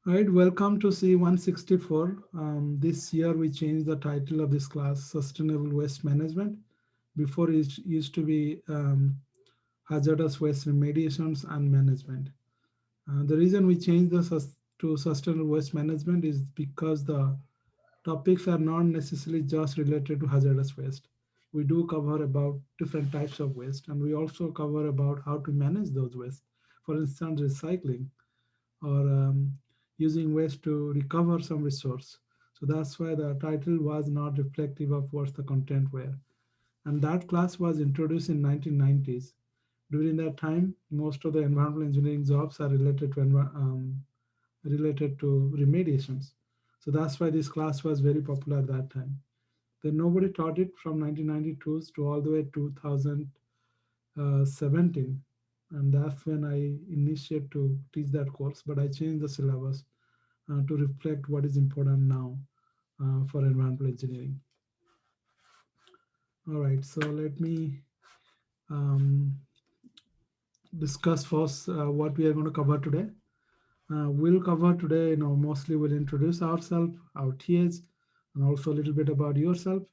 All right, welcome to CE164. This year we changed the title of this class, Sustainable Waste Management. Before it used to be Hazardous Waste Remediations and Management. The reason we changed to Sustainable Waste Management is because the topics are not necessarily just related to hazardous waste. We do cover about different types of waste, and we also cover about how to manage those waste. For instance, recycling or using waste to recover some resource. So that's why the title was not reflective of what the content were. And that class was introduced in 1990s. During that time, most of the environmental engineering jobs are related to remediations. So that's why this class was very popular at that time. Then nobody taught it from 1992 to all the way 2017, and that's when I initiated to teach that course. But I changed the syllabus to reflect what is important now for environmental engineering. All right, so let me um, discuss first what we are going to cover today. We'll cover today, mostly we'll introduce ourselves, our TAs, and also a little bit about yourself.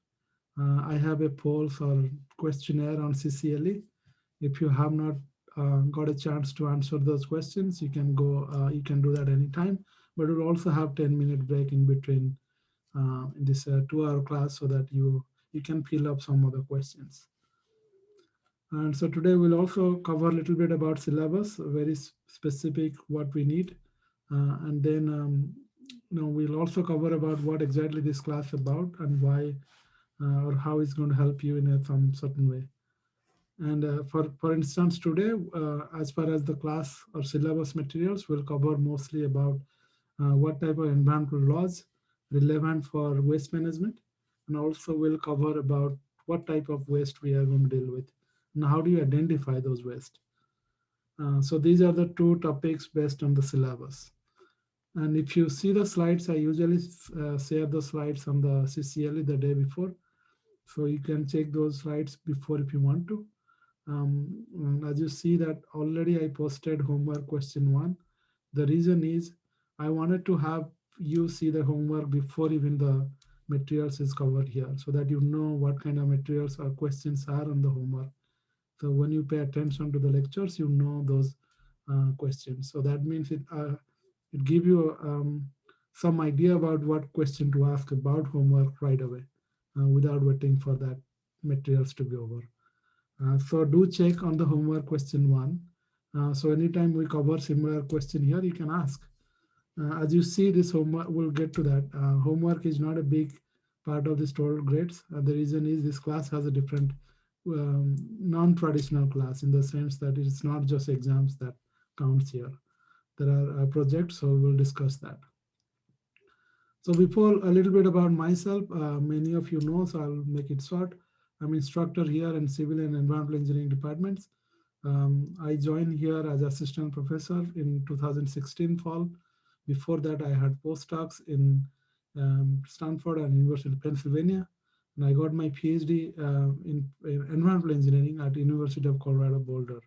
I have a poll or questionnaire on CCLE. If you have not got a chance to answer those questions, you can go. You can do that anytime. But we'll also have 10-minute break in between in this 2-hour class so that you can fill up some of the questions. And so today we'll also cover a little bit about syllabus, very specific what we need, and then we'll also cover about what exactly this class about and why or how it's going to help you in some certain way. And for instance, today, as far as the class or syllabus materials, we'll cover mostly about what type of environmental laws relevant for waste management, and also we'll cover about what type of waste we are going to deal with, and how do you identify those waste. So these are the two topics based on the syllabus. And if you see the slides, I usually share the slides on the CCLE the day before, so you can check those slides before if you want to. And as you see that already I posted homework question 1. The reason is I wanted to have you see the homework before even the materials is covered here, so that you know what kind of materials or questions are on the homework. So when you pay attention to the lectures, you know those questions. So that means it give you some idea about what question to ask about homework right away without waiting for that materials to be over. So do check on the homework question 1. So anytime we cover similar question here, you can ask. As you see, this homework, we'll get to that. Homework is not a big part of this total grades. The reason is this class has a different non-traditional class in the sense that it's not just exams that counts here. There are projects, so we'll discuss that. So before a little bit about myself, many of you know, so I'll make it short. I'm instructor here in civil and environmental engineering departments. I joined here as assistant professor in 2016 fall. Before that, I had postdocs in Stanford and University of Pennsylvania. And I got my PhD in environmental engineering at University of Colorado Boulder.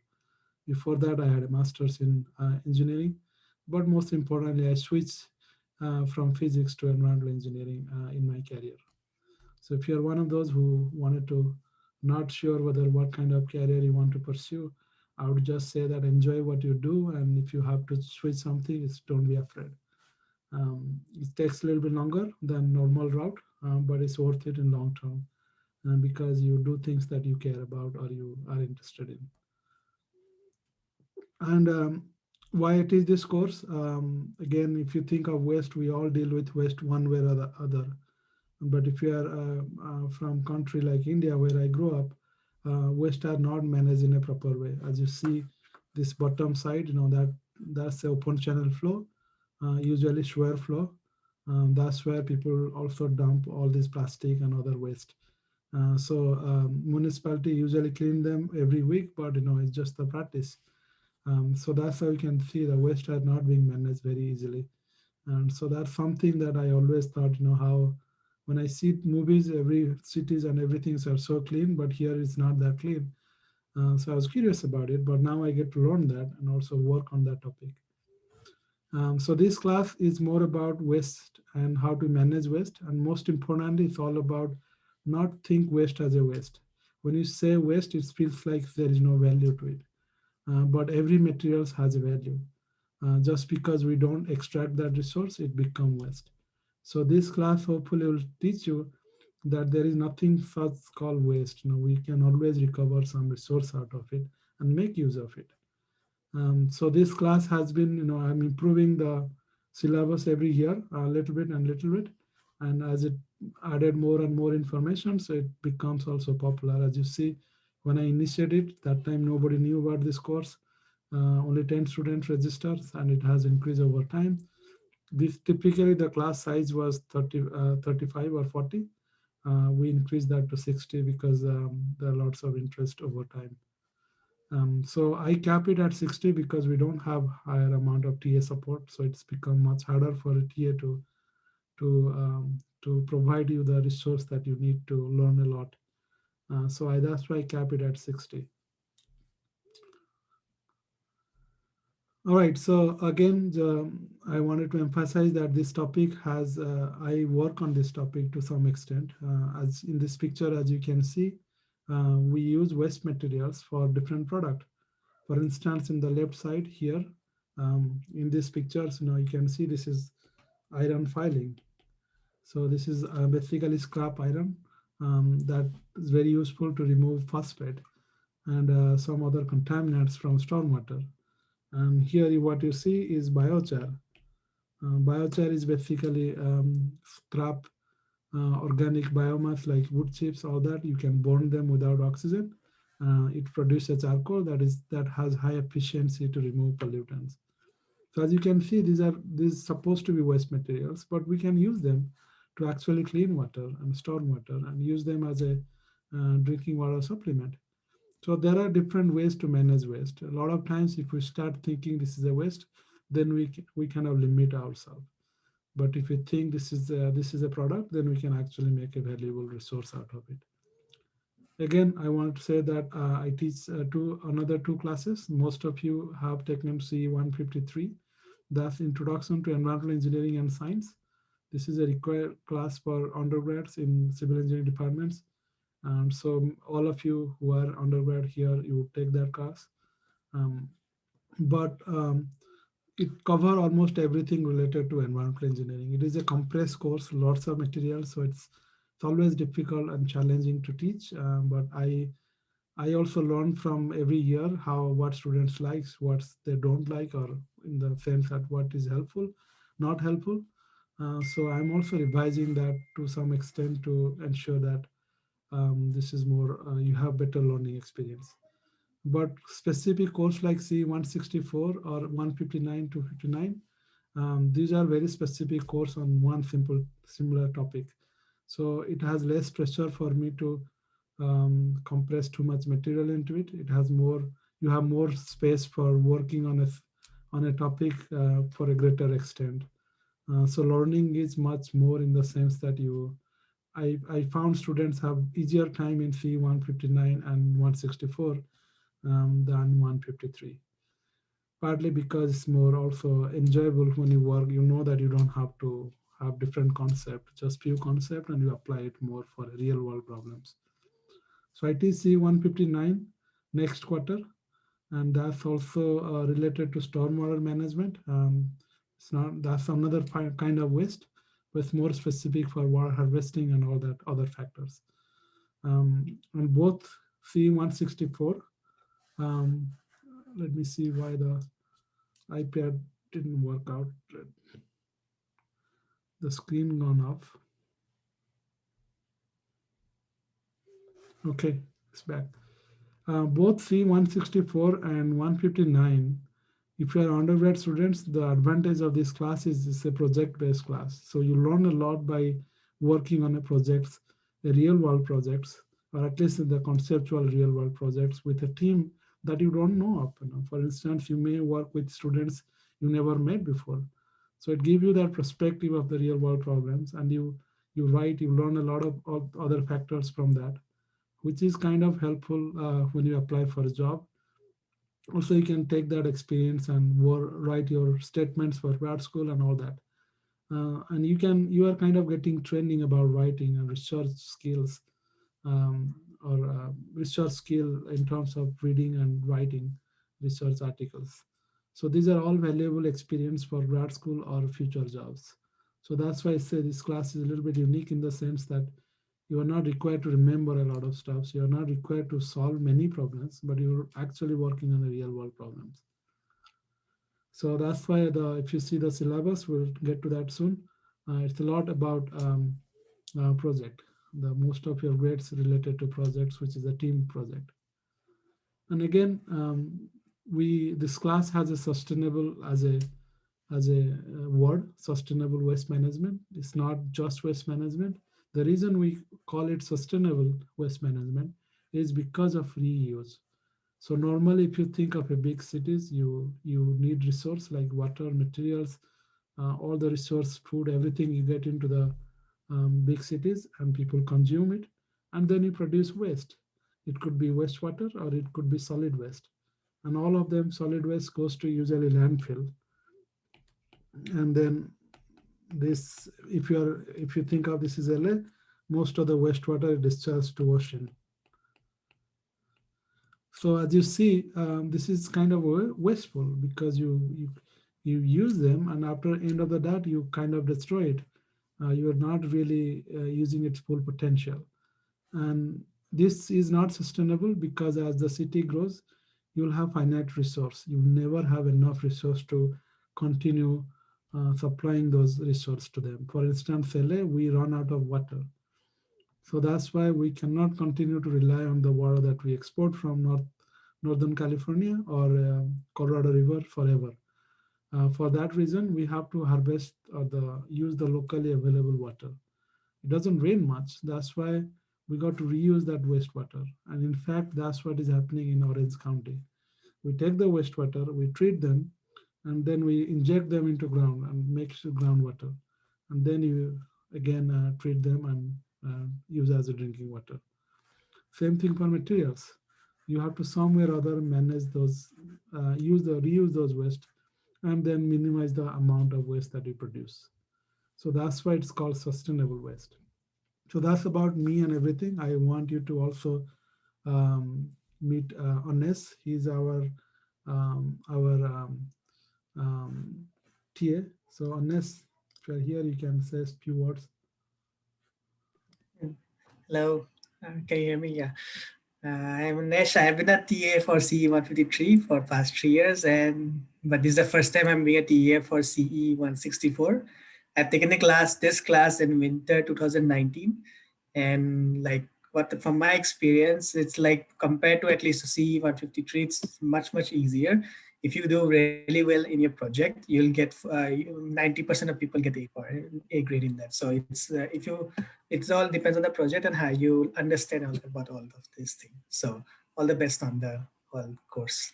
Before that, I had a master's in engineering. But most importantly, I switched from physics to environmental engineering in my career. So if you're one of those who wanted to not sure whether what kind of career you want to pursue, I would just say that enjoy what you do, and if you have to switch something, don't be afraid. It takes a little bit longer than normal route, but it's worth it in long term because you do things that you care about or you are interested in. And why I teach this course, again, if you think of waste, we all deal with waste one way or the other. But if you are from country like India, where I grew up, waste are not managed in a proper way. As you see, this bottom side, that's the open channel flow, usually sewer flow. That's where people also dump all this plastic and other waste. So municipality usually clean them every week, but it's just the practice. So that's how you can see the waste are not being managed very easily. And so that's something that I always thought, how when I see movies, every cities and everything are so clean, but here it's not that clean. So I was curious about it, but now I get to learn that and also work on that topic. So this class is more about waste and how to manage waste, and most importantly, it's all about not think waste as a waste. When you say waste, it feels like there is no value to it, but every materials has a value. Just because we don't extract that resource, it become waste. So this class hopefully will teach you that there is nothing such called waste. We can always recover some resource out of it and make use of it. So this class has been, I'm improving the syllabus every year, a little bit and little bit. And as it added more and more information, so it becomes also popular. As you see, when I initiated it, that time nobody knew about this course. Only 10 students registered, and it has increased over time. This typically the class size was 35 or 40. We increased that to 60 because there are lots of interest over time. So I cap it at 60 because we don't have higher amount of TA support. So it's become much harder for a TA to provide you the resource that you need to learn a lot. That's why I cap it at 60. All right. So again, I wanted to emphasize that this topic has I work on this topic to some extent. As in this picture, as you can see, we use waste materials for different product. For instance, in the left side here, in these pictures, you can see this is iron filing. So this is basically scrap iron that is very useful to remove phosphate and some other contaminants from stormwater. And here what you see is biochar. Biochar is basically scrap organic biomass like wood chips, all that. You can burn them without oxygen. It produces charcoal that has high efficiency to remove pollutants. So as you can see, these supposed to be waste materials, but we can use them to actually clean water and storm water and use them as a drinking water supplement. So there are different ways to manage waste. A lot of times, if we start thinking this is a waste, then we kind of limit ourselves. But if we think this is a product, then we can actually make a valuable resource out of it. Again, I want to say that I teach another two classes. Most of you have taken CE153. That's Introduction to Environmental Engineering and Science. This is a required class for undergrads in civil engineering departments. So all of you who are undergrad here, you would take that class. Um, but it cover almost everything related to environmental engineering. It is a compressed course, lots of material, so it's always difficult and challenging to teach. But I also learn from every year how what students likes, what they don't like, or in the sense that what is helpful, not helpful. So I'm also revising that to some extent to ensure that this is more you have better learning experience. But specific course like CE164 or 159 to 59, these are very specific course on one simple similar topic. So it has less pressure for me to compress too much material into it. It has more, you have more space for working on a topic for a greater extent. So learning is much more in the sense that I found students have easier time in C 159 and 164 than 153. Partly because it's more also enjoyable when you work. You know that you don't have to have different concept, just few concept, and you apply it more for real world problems. So I teach C 159 next quarter, and that's also related to stormwater management. It's not that's another kind of waste, but it's more specific for water harvesting and all that other factors. And both C164. Um, Let me see why the iPad didn't work out. The screen gone off. Okay, it's back. Both C164 and 159, if you are undergrad students, the advantage of this class is it's a project-based class. So you learn a lot by working on a projects, a real-world projects, or at least the conceptual real-world projects with a team that you don't know of. For instance, you may work with students you never met before. So it gives you that perspective of the real-world problems, and you write, you learn a lot of other factors from that, which is kind of helpful when you apply for a job. Also, you can take that experience and write your statements for grad school and all that. And you are kind of getting training about writing and research skills, or research skill in terms of reading and writing research articles. So these are all valuable experience for grad school or future jobs. So that's why I say this class is a little bit unique in the sense that you are not required to remember a lot of stuff. So you're not required to solve many problems, but you're actually working on the real world problems. So that's why the if you see the syllabus, we'll get to that soon. It's a lot about project. The most of your grades related to projects, which is a team project. And again, we this class has a sustainable as a word, sustainable waste management. It's not just waste management. The reason we call it sustainable waste management is because of reuse. So normally, if you think of a big cities, you need resource like water, materials, all the resource, food, everything you get into the big cities, and people consume it, and then you produce waste. It could be wastewater or it could be solid waste, and all of them solid waste goes to usually landfill, and then this if you think of this is LA, most of the wastewater is discharged to ocean. So as you see, this is kind of wasteful because you use them, and after end of the that you kind of destroy it. You are not really using its full potential, and this is not sustainable because as the city grows, you'll have finite resource. You'll never have enough resource to continue supplying those resources to them. For instance, LA, we run out of water. So that's why we cannot continue to rely on the water that we export from Northern California or Colorado River forever. For that reason, we have to harvest or use the locally available water. It doesn't rain much. That's why we got to reuse that wastewater. And in fact, that's what is happening in Orange County. We take the wastewater, we treat them, and then we inject them into ground and make it groundwater. And then you again treat them and use as a drinking water. Same thing for materials. You have to somewhere or other manage those, reuse those waste, and then minimize the amount of waste that you produce. So that's why it's called sustainable waste. So that's about me and everything. I want you to also meet Annesh. He's our um, TA. So Annesh, if you're here, you can say a few words. Mm. Hello, can you hear me? Yeah. I'm Annesh. I have been a TA for CE153 for past 3 years, and but this is the first time I'm being a TA for CE164. I've taken this class in winter 2019, and like what from my experience, it's like compared to at least CE153, it's much easier. If you do really well in your project, you'll get 90% of people get A grade in that. So it's all depends on the project and how you understand all about all of these things. So all the best on the whole course.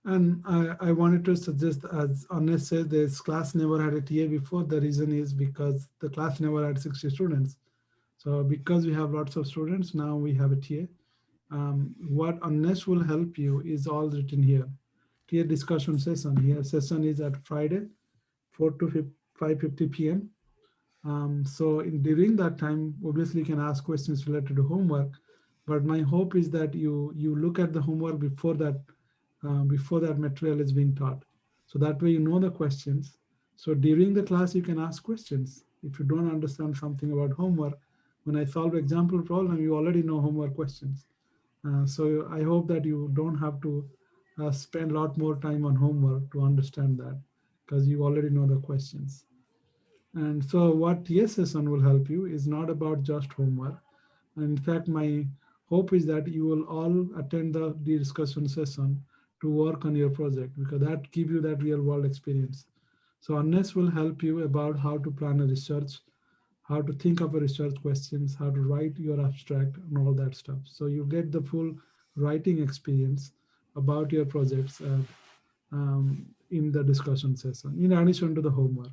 And I wanted to suggest, as Annesh said, this class never had a TA before. The reason is because the class never had 60 students. So because we have lots of students, now we have a TA. What Annesh will help you is all written here. TA discussion session. Here session is at Friday, 4 to 5:50 p.m. During that time, obviously you can ask questions related to homework, but my hope is that you look at the homework before that material is being taught. So that way you know the questions. So during the class you can ask questions. If you don't understand something about homework, when I solve example problem, you already know homework questions. So I hope that you don't have to spend a lot more time on homework to understand that because you already know the questions. And so what TSSN will help you is not about just homework. In fact, my hope is that you will all attend the discussion session to work on your project because that give you that real world experience. So Annes will help you about how to plan a research, how to think of a research questions, how to write your abstract and all that stuff. So you get the full writing experience about your projects in the discussion session, in addition to the homework.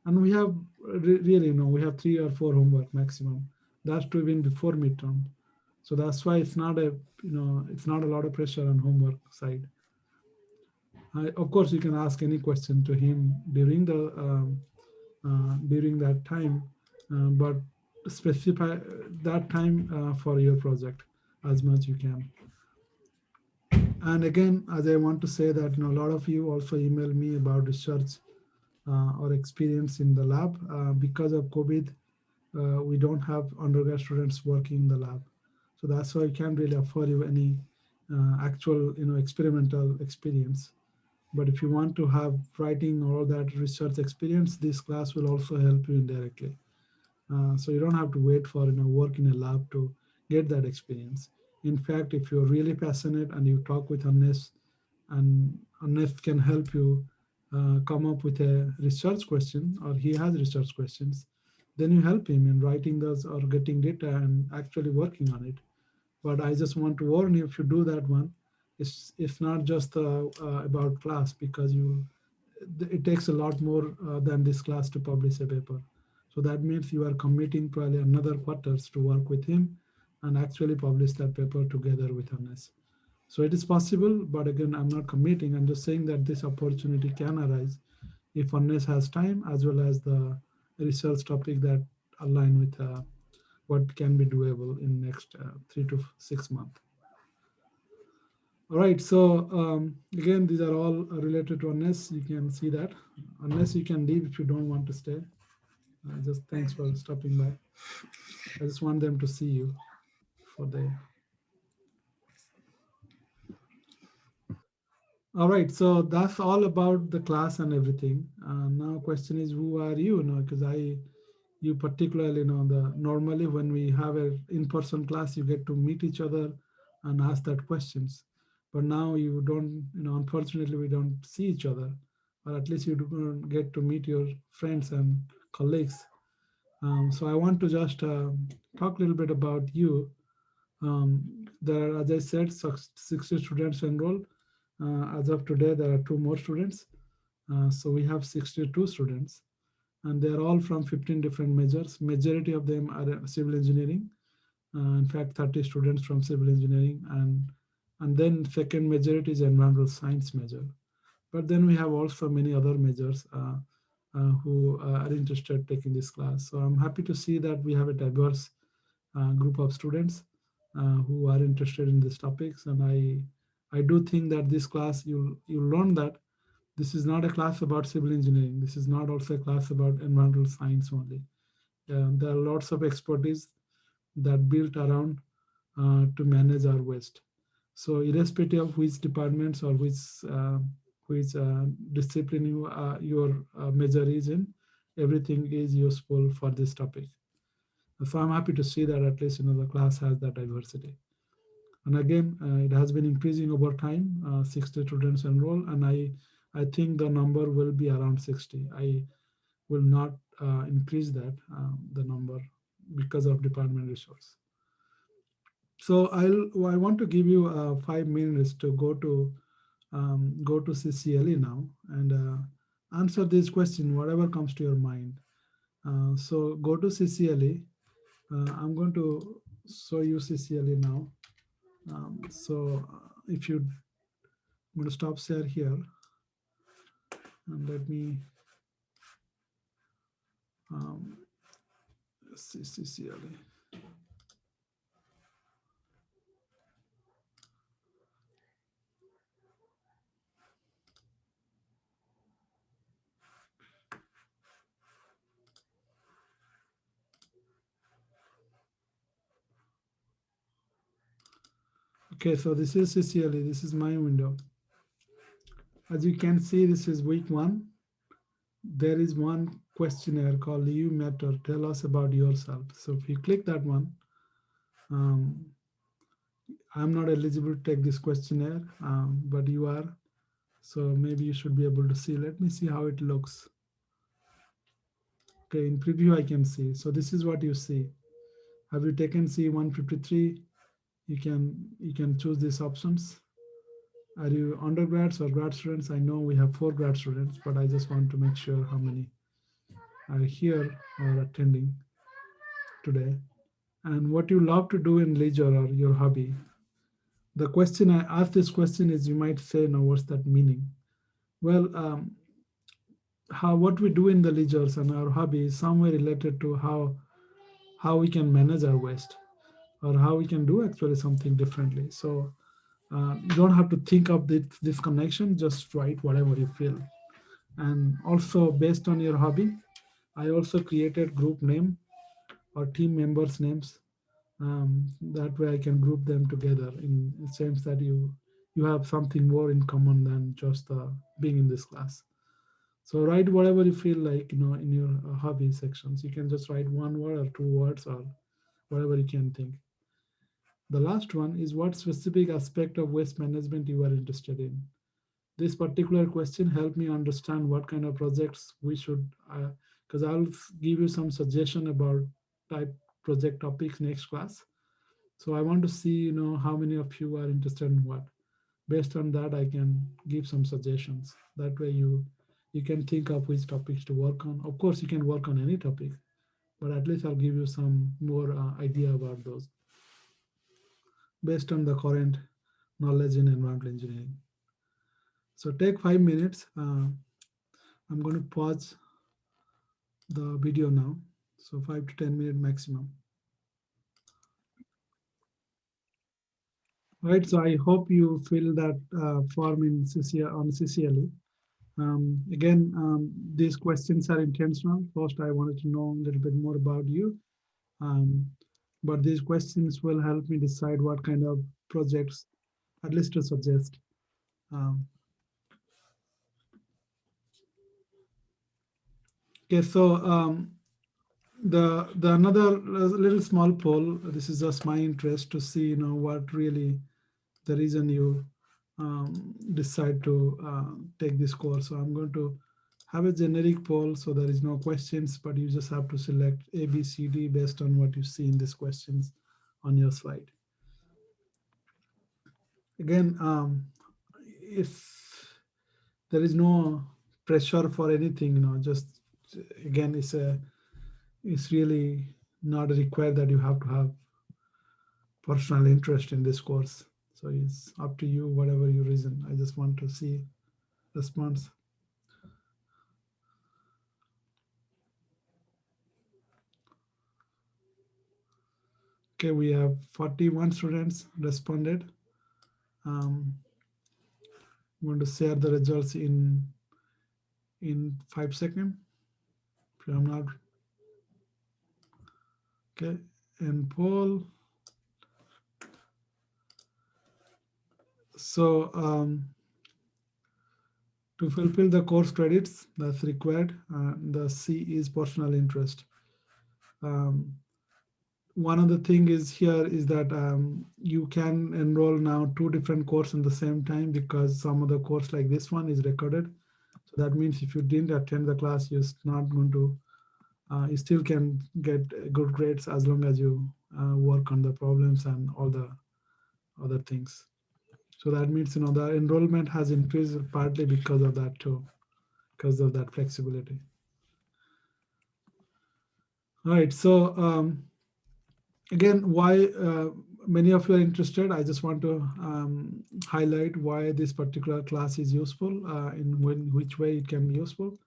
And we have really, we have 3 or 4 homework maximum. That's to even before midterm. So that's why it's not a, it's not a lot of pressure on homework side. Of course, you can ask any question to him during that time, but specify that time for your project as much you can. And again, as I want to say that, a lot of you also email me about research or experience in the lab. Because of COVID, we don't have undergrad students working in the lab. So that's why I can't really offer you any actual, experimental experience. But if you want to have writing or all that research experience, this class will also help you indirectly. So you don't have to wait for work in a lab to get that experience. In fact, if you're really passionate and you talk with Annesh, and Annesh can help you come up with a research question, or he has research questions, then you help him in writing those or getting data and actually working on it. But I just want to warn you, if you do that one, it's not just about class, because it takes a lot more than this class to publish a paper. So that means you are committing probably another quarters to work with him and actually publish that paper together with Hannes. So it is possible, but again, I'm not committing. I'm just saying that this opportunity can arise if Hannes has time, as well as the research topic that align with what can be doable in next 3 to 6 months. All right, so again, these are all related to Hannes. You can see that. Unless you can leave if you don't want to stay. Just thanks for stopping by. I just want them to see you for the. All right, so that's all about the class and everything. Now, question is, who are you? Because you particularly know the normally when we have a in-person class, you get to meet each other and ask that questions. But now you don't. Unfortunately, we don't see each other, or at least you don't get to meet your friends and colleagues. So I want to just talk a little bit about you. There are, as I said, 60 students enrolled. As of today, there are two more students. So we have 62 students, and they're all from 15 different majors. Majority of them are civil engineering. In fact, 30 students from civil engineering, and then second majority is environmental science major. But then we have also many other majors who are interested taking this class. So I'm happy to see that we have a diverse group of students who are interested in these topics. And I do think that this class, you'll learn that this is not a class about civil engineering. This is not also a class about environmental science only. There are lots of expertise that built around to manage our waste. So irrespective of which departments or which discipline your major is in, everything is useful for this topic. So I'm happy to see that at least the class has that diversity. And again, it has been increasing over time. 60 students enroll, and I think the number will be around 60. I will not increase that the number because of department resource. So I want to give you 5 minutes to go to CCLE now and answer this question, whatever comes to your mind. So go to CCLE. I'm going to show you CCLE now. If you, I'm going to stop share here and let me um, see CCLE. Okay, so this is CCLE. This is my window. As you can see, this is week 1. There is one questionnaire called You Matter. Tell us about yourself. So if you click that one, um, I'm not eligible to take this questionnaire, but you are. So maybe you should be able to see. Let me see how it looks. Okay, in preview I can see. So this is what you see. Have you taken CE153? You can choose these options. Are you undergrads or grad students? I know we have 4 grad students, but I just want to make sure how many are here or attending today. and what you love to do in leisure or your hobby. The question I ask this question is, you might say, now what's that meaning? Well, how what we do in the leisures and our hobby is somewhere related to how we can manage our waste, or how we can do actually something differently. So you don't have to think of this connection, just write whatever you feel. And also based on your hobby, I also created group name or team members names. That way I can group them together in the sense that you have something more in common than just being in this class. So write whatever you feel like, in your hobby sections. You can just write one word or two words or whatever you can think. The last one is, what specific aspect of waste management you are interested in. This particular question helped me understand what kind of projects we should, because I'll give you some suggestion about type project topics next class. So I want to see, how many of you are interested in what. Based on that, I can give some suggestions. That way you can think of which topics to work on. Of course, you can work on any topic, but at least I'll give you some more idea about those based on the current knowledge in environmental engineering. So take 5 minutes. I'm going to pause the video now. So 5 to 10 minute maximum. Right. So I hope you fill that form in CCL on CCLE. Again, these questions are intentional. First, I wanted to know a little bit more about you. Um, but these questions will help me decide what kind of projects, at least to suggest. Um, okay, so the another little small poll. This is just my interest to see, what really the reason you decide to take this course. So I'm going to have a generic poll, so there is no questions, but you just have to select A, B, C, D based on what you see in these questions on your slide. Again, if there is no pressure for anything, just again, it's really not required that you have to have personal interest in this course. So it's up to you, whatever your reason. I just want to see response. Okay, we have 41 students responded. I'm going to share the results in 5 seconds. If I'm not okay. And poll. So to fulfill the course credits that's required, the C is personal interest. Um, One of the thing is here is that you can enroll now two different courses in the same time, because some of the course like this one is recorded. So that means if you didn't attend the class, you're not going to, you still can get good grades as long as you work on the problems and all the other things. So that means, the enrollment has increased partly because of that too, because of that flexibility. All right. So again, why many of you are interested, I just want to highlight why this particular class is useful, in which way it can be useful.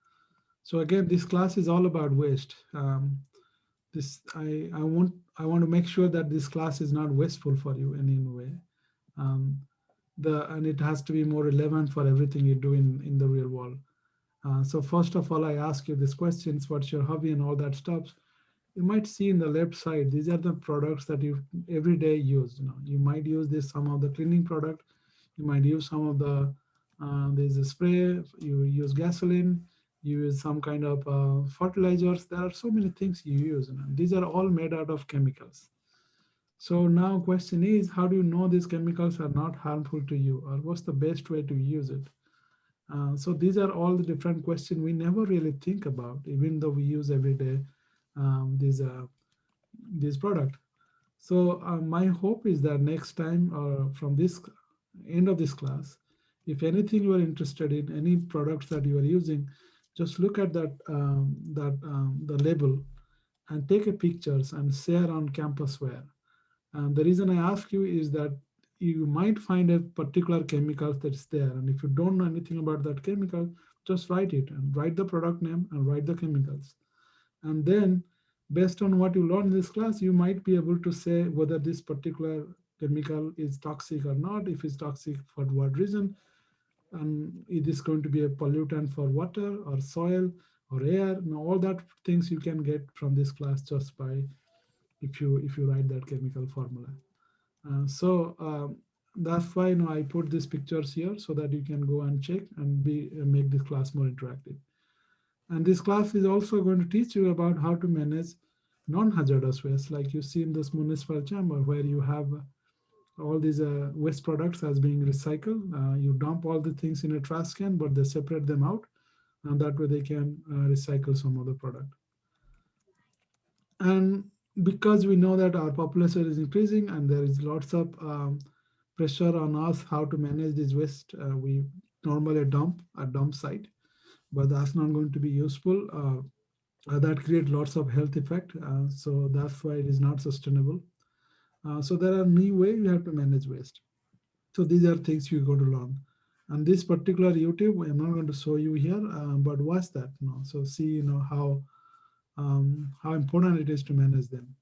So again, this class is all about waste. This I want to make sure that this class is not wasteful for you in any way. Um, and it has to be more relevant for everything you do in the real world. So first of all, I ask you these questions: what's your hobby and all that stuff. You might see in the left side, these are the products that you every day use. You might use this some of the cleaning product. You might use some of the there's a spray. You use gasoline. You use some kind of fertilizers. There are so many things you use. These are all made out of chemicals. So now question is, how do you know these chemicals are not harmful to you, or what's the best way to use it? So these are all the different questions we never really think about, even though we use every day these product. So my hope is that next time, or from this end of this class, if anything you are interested in, any products that you are using, just look at that the label, and take a pictures and share on campusware. And the reason I ask you is that you might find a particular chemical that's there, and if you don't know anything about that chemical, just write it and write the product name and write the chemicals. And then, based on what you learn in this class, you might be able to say whether this particular chemical is toxic or not, if it's toxic for what reason, and it is going to be a pollutant for water or soil or air. Now, all that things you can get from this class just by if you write that chemical formula. So that's why I put these pictures here so that you can go and check and be make this class more interactive. And this class is also going to teach you about how to manage non-hazardous waste, like you see in this municipal chamber where you have all these waste products as being recycled. You dump all the things in a trash can, but they separate them out, and that way they can recycle some other product. And because we know that our population is increasing and there is lots of pressure on us how to manage this waste, we normally dump at dump site, but that's not going to be useful. That create lots of health effect. So that's why it is not sustainable. So there are new way you have to manage waste. So these are things you're going to learn. And this particular YouTube, I'm not going to show you here, but watch that. So see, how important it is to manage them.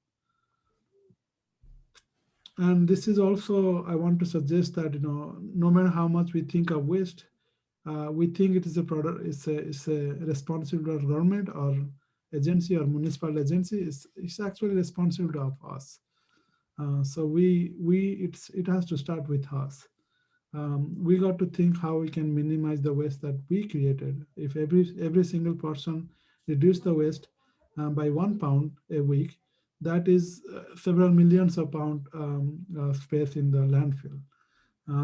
And this is also, I want to suggest that, no matter how much we think of waste, we think it is a product, it's a responsibility of government or agency or municipal agency. It's actually responsibility of us. So it has to start with us. We got to think how we can minimize the waste that we created. If every single person reduce the waste by 1 pound a week, that is several millions of pound space in the landfill.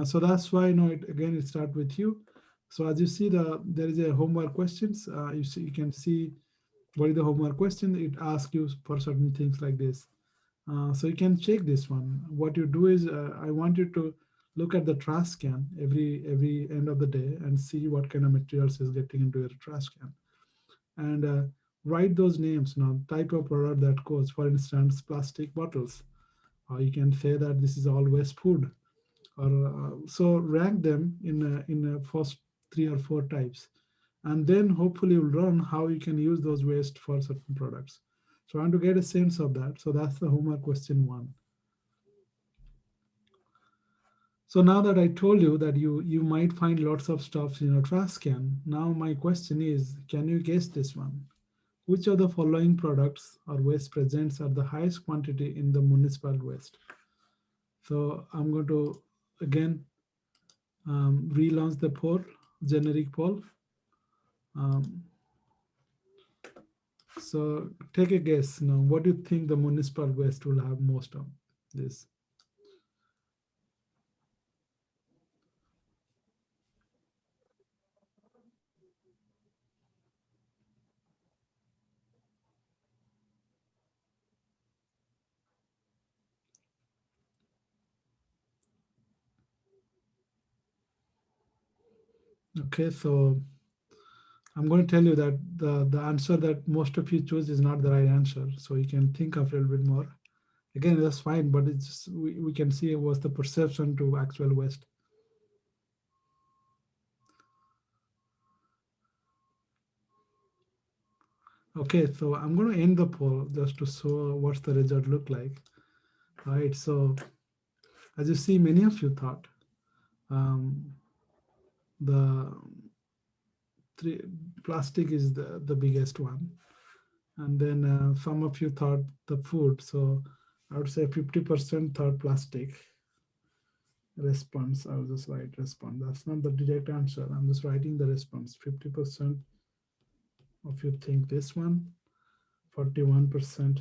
So that's why again it start with you. So as you see, there is a homework questions. You can see what is the homework question. It asks you for certain things like this. So you can check this one. What you do is I want you to look at the trash can every end of the day and see what kind of materials is getting into your trash can, and write those names. Type of product that goes. For instance, plastic bottles. You can say that this is all waste food, or so rank them in first 3 or 4 types, and then hopefully you'll learn how you can use those waste for certain products. So I want to get a sense of that. So that's the homework question one. So now that I told you that you might find lots of stuff in a trash can, now my question is, can you guess this one? Which of the following products or waste presents at the highest quantity in the municipal waste? So I'm going to again relaunch the poll, generic poll. Um, so take a guess now. What do you think the municipal waste will have most of this? Okay, so I'm going to tell you that the answer that most of you choose is not the right answer. So you can think of it a little bit more. Again, that's fine, but it's just, we can see what's the perception to actual waste. Okay, so I'm going to end the poll just to show what's the result look like. All right, so as you see, many of you thought um, the three, plastic is the biggest one. And then some of you thought the food. So I would say 50% thought plastic. Response, I'll just write response. That's not the direct answer. I'm just writing the response. 50% of you think this one, 41%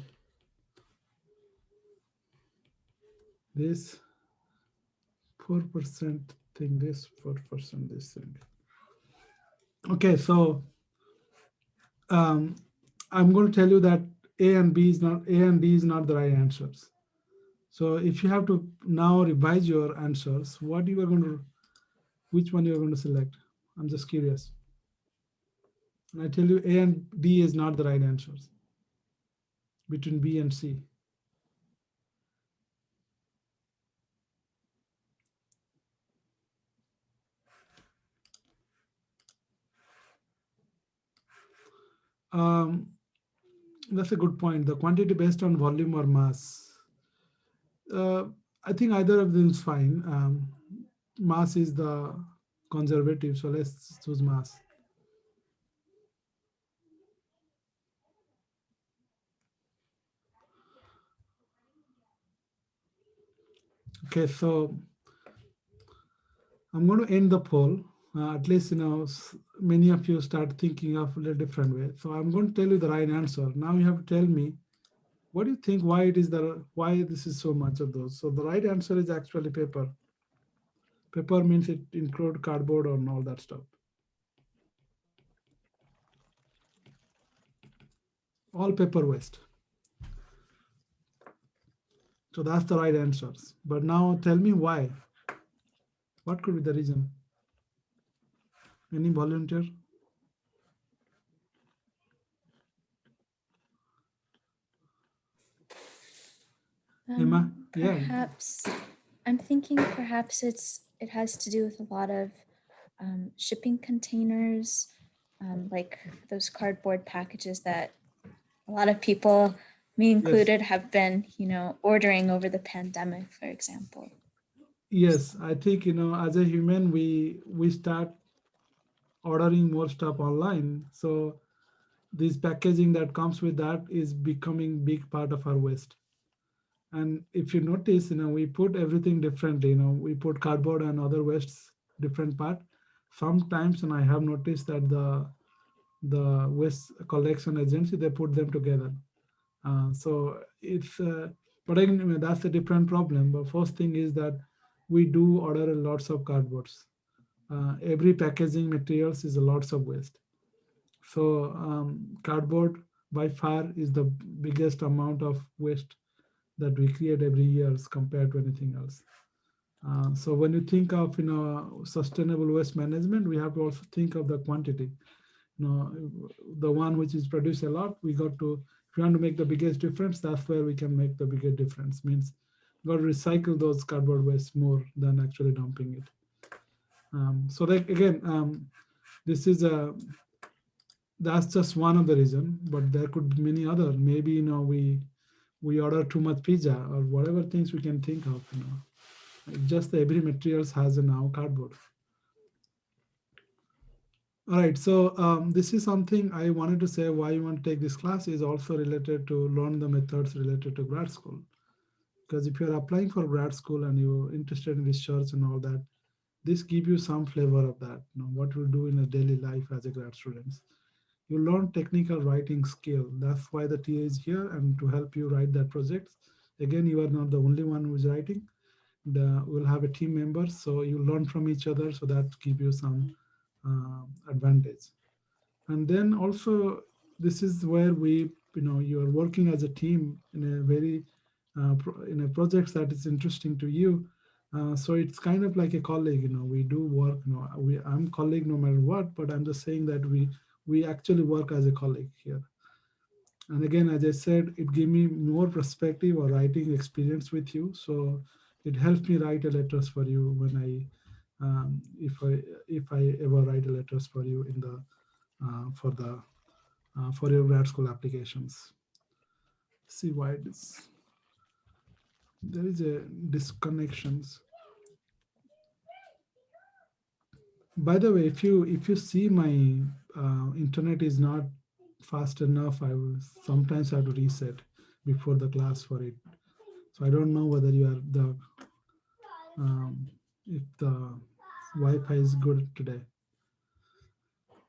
this, 4% think this, 4% this thing. Okay, so I'm going to tell you that A and B is not, A and D is not the right answers. So if you have to now revise your answers, what you are going to, which one you are going to select? I'm just curious. And I tell you A and D is not the right answers. between B and C? Um, that's a good point. The quantity based on volume or mass. Uh, I think either of them is fine. Mass is the conservative, so let's choose mass. Okay, so I'm going to end the poll. At least many of you start thinking of a different way. So I'm going to tell you the right answer. Now you have to tell me what do you think, why this is so much of those. So the right answer is actually paper. Paper means it include cardboard and all that stuff. All paper waste. So that's the right answers. But now tell me why. What could be the reason? Any volunteer? Emma? Yeah. Perhaps I'm thinking perhaps it has to do with a lot of shipping containers, like those cardboard packages that a lot of people, me Yes. included, have been, ordering over the pandemic, for example. Yes. I think as a human, we start ordering more stuff online. So this packaging that comes with that is becoming big part of our waste. And if you notice, we put everything differently. We put cardboard and other wastes different part. Sometimes, and I have noticed that the waste collection agency, they put them together. So it's but again, that's a different problem. But first thing is that we do order lots of cardboards. Every packaging materials is a lots of waste. So cardboard by far is the biggest amount of waste that we create every year as compared to anything else. So when you think of sustainable waste management, we have to also think of the quantity. The one which is produced a lot, we got to, if you want to make the biggest difference, that's where we can make the biggest difference. Means got to recycle those cardboard waste more than actually dumping it. So that again, this is a that's just one of the reason, but there could be many other. Maybe we order too much pizza or whatever things we can think of. Just every materials has a now cardboard. All right, so this is something I wanted to say. Why you want to take this class is also related to learn the methods related to grad school. Because if you're applying for grad school and you're interested in research and all that, this give you some flavor of that. What you'll do in a daily life as a grad students. You learn technical writing skill. That's why the TA is here and to help you write that project. Again, you are not the only one who is writing. We'll have a team member, so you learn from each other. So that give you some advantage. And then also, this is where you are working as a team in a very in a project that is interesting to you. So it's kind of like a colleague. We do work. I'm colleague no matter what, but I'm just saying that we actually work as a colleague here. And again, as I said, it gave me more perspective or writing experience with you. So it helps me write a letters for you when if I ever write a letters for you in the for your grad school applications. See why this there is a disconnections. By the way, if you see my internet is not fast enough, I will sometimes have to reset before the class for it. So I don't know whether you are the if the Wi-Fi is good today.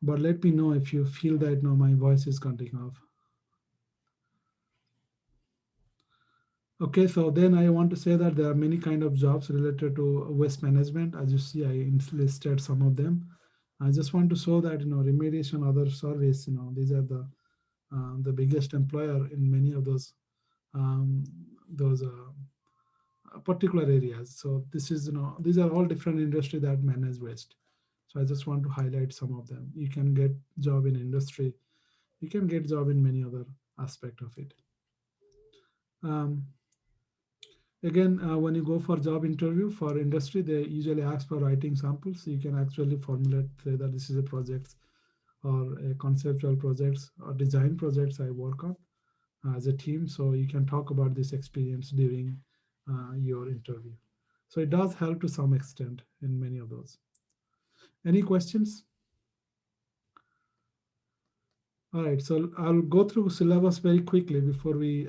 But let me know if you feel that no, my voice is cutting off. Okay, so then I want to say that there are many kind of jobs related to waste management. As you see, I listed some of them. I just want to show that remediation, other service, these are the biggest employer in many of those particular areas. So this is these are all different industry that manage waste. So I just want to highlight some of them. You can get job in industry. You can get job in many other aspect of it. Um, Again, when you go for job interview for industry, they usually ask for writing samples. So you can actually formulate, say that this is a project or a conceptual projects or design projects I work on as a team. So you can talk about this experience during your interview. So it does help to some extent in many of those. Any questions? All right, so I'll go through syllabus very quickly before we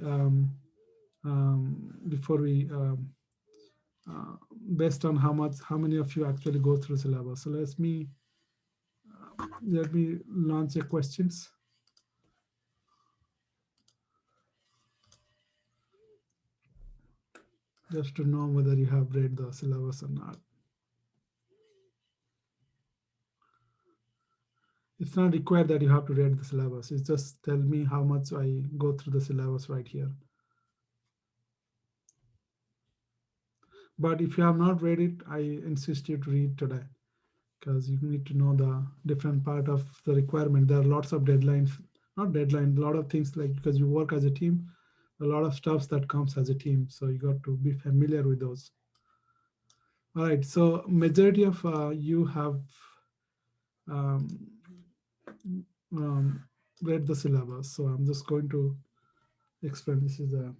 based on how many of you actually go through syllabus. So let me launch a questions just to know whether you have read the syllabus or not. It's not required that you have to read the syllabus. It's just tell me how much I go through the syllabus right here. But if you have not read it, I insist you to read today because you need to know the different part of the requirement. There are lots of deadlines, not deadline, a lot of things like because you work as a team, a lot of stuffs that comes as a team. So you got to be familiar with those. All right. So majority of you have um, um, read the syllabus. So I'm just going to explain. This is the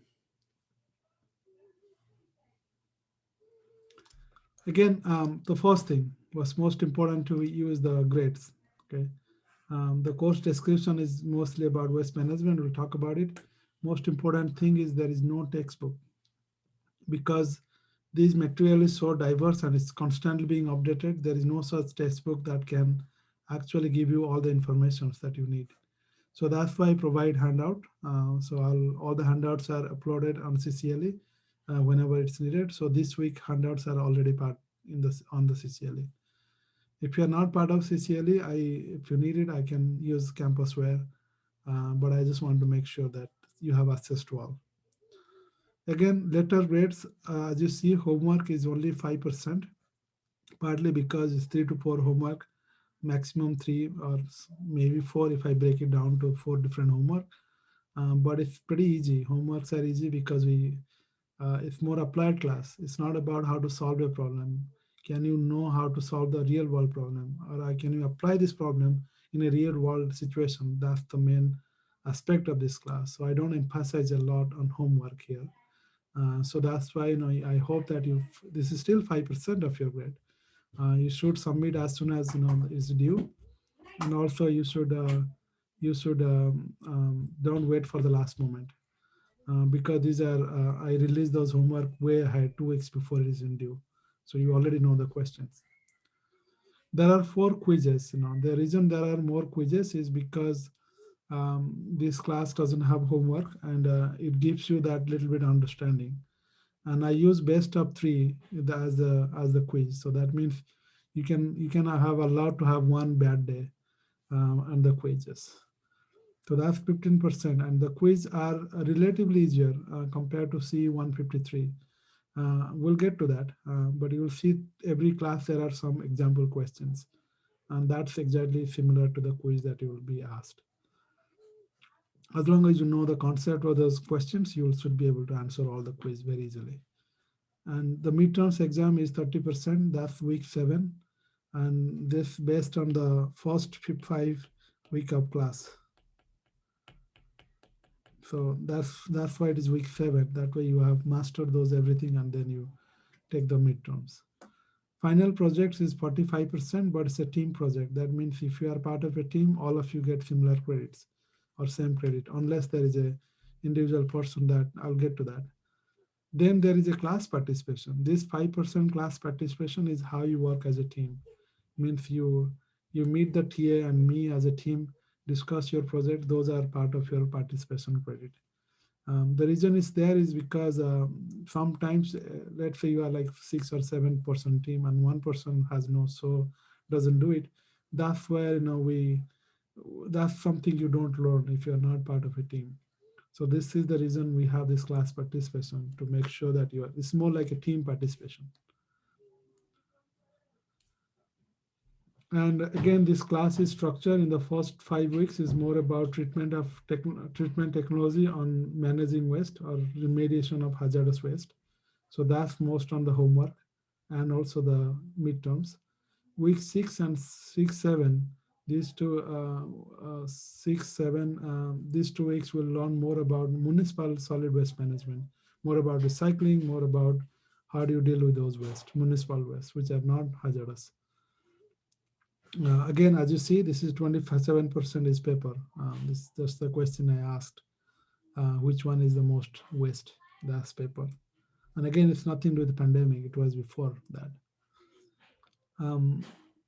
again the first thing was most important to you is the grades. Okay. The course description is mostly about waste management. We'll talk about it. Most important thing is there is no textbook because this material is so diverse and it's constantly being updated. There is no such textbook that can actually give you all the information that you need. So that's why I provide handout. So all the handouts are uploaded on CCLE whenever it's needed. So this week handouts are already part in this on the CCLE. If you are not part of CCLE, if you need it, I can use Campusware, but I just want to make sure that you have access to all. Again, letter grades, as you see, homework is only 5%, partly because it's 3 to 4 homework, maximum 3 or maybe 4 if I break it down to 4 different homework. But it's pretty easy. Homeworks are easy because it's more applied class. It's not about how to solve a problem. Can you know how to solve the real world problem, or can you apply this problem in a real world situation? That's the main aspect of this class. So I don't emphasize a lot on homework here. So that's why I hope that you this is still 5% of your grade. You should submit as soon as is due, and also you should don't wait for the last moment because these are I release those homework way ahead 2 weeks before it is in due, so you already know the questions. There are 4 quizzes. The reason there are more quizzes is because this class doesn't have homework and it gives you that little bit understanding. And I use best of 3 as the quiz. So that means you can have allowed to have one bad day and the quizzes. So that's 15%, and the quiz are relatively easier compared to CE153. We'll get to that, but you will see every class there are some example questions, and that's exactly similar to the quiz that you will be asked. As long as you know the concept of those questions, you should be able to answer all the quiz very easily. And the midterms exam is 30%. That's week 7, and this based on the first 5 week of class. So that's why it is week 7. That way you have mastered those everything, and then you take the midterms. Final projects is 45%, but it's a team project. That means if you are part of a team, all of you get similar credits or same credit, unless there is a individual person that I'll get to that. Then there is a class participation. This 5% class participation is how you work as a team. Means you meet the TA and me as a team, discuss your project. Those are part of your participation credit. The reason it's there is because sometimes, let's say you are like 6 or 7 person team, and one person has doesn't do it. That's where that's something you don't learn if you're not part of a team. So this is the reason we have this class participation, to make sure that it's more like a team participation. And again, this class is structured in the first 5 weeks is more about treatment technology on managing waste or remediation of hazardous waste. So that's most on the homework and also the midterms. Week 6 and 6, 7, these two, 6, 7, these 2 weeks will learn more about municipal solid waste management, more about recycling, more about how do you deal with those waste, municipal waste, which are not hazardous. Again, as you see, this is 27% is paper. This That's the question I asked. Which one is the most waste? That's paper. And again, it's nothing to do with the pandemic. It was before that. Um,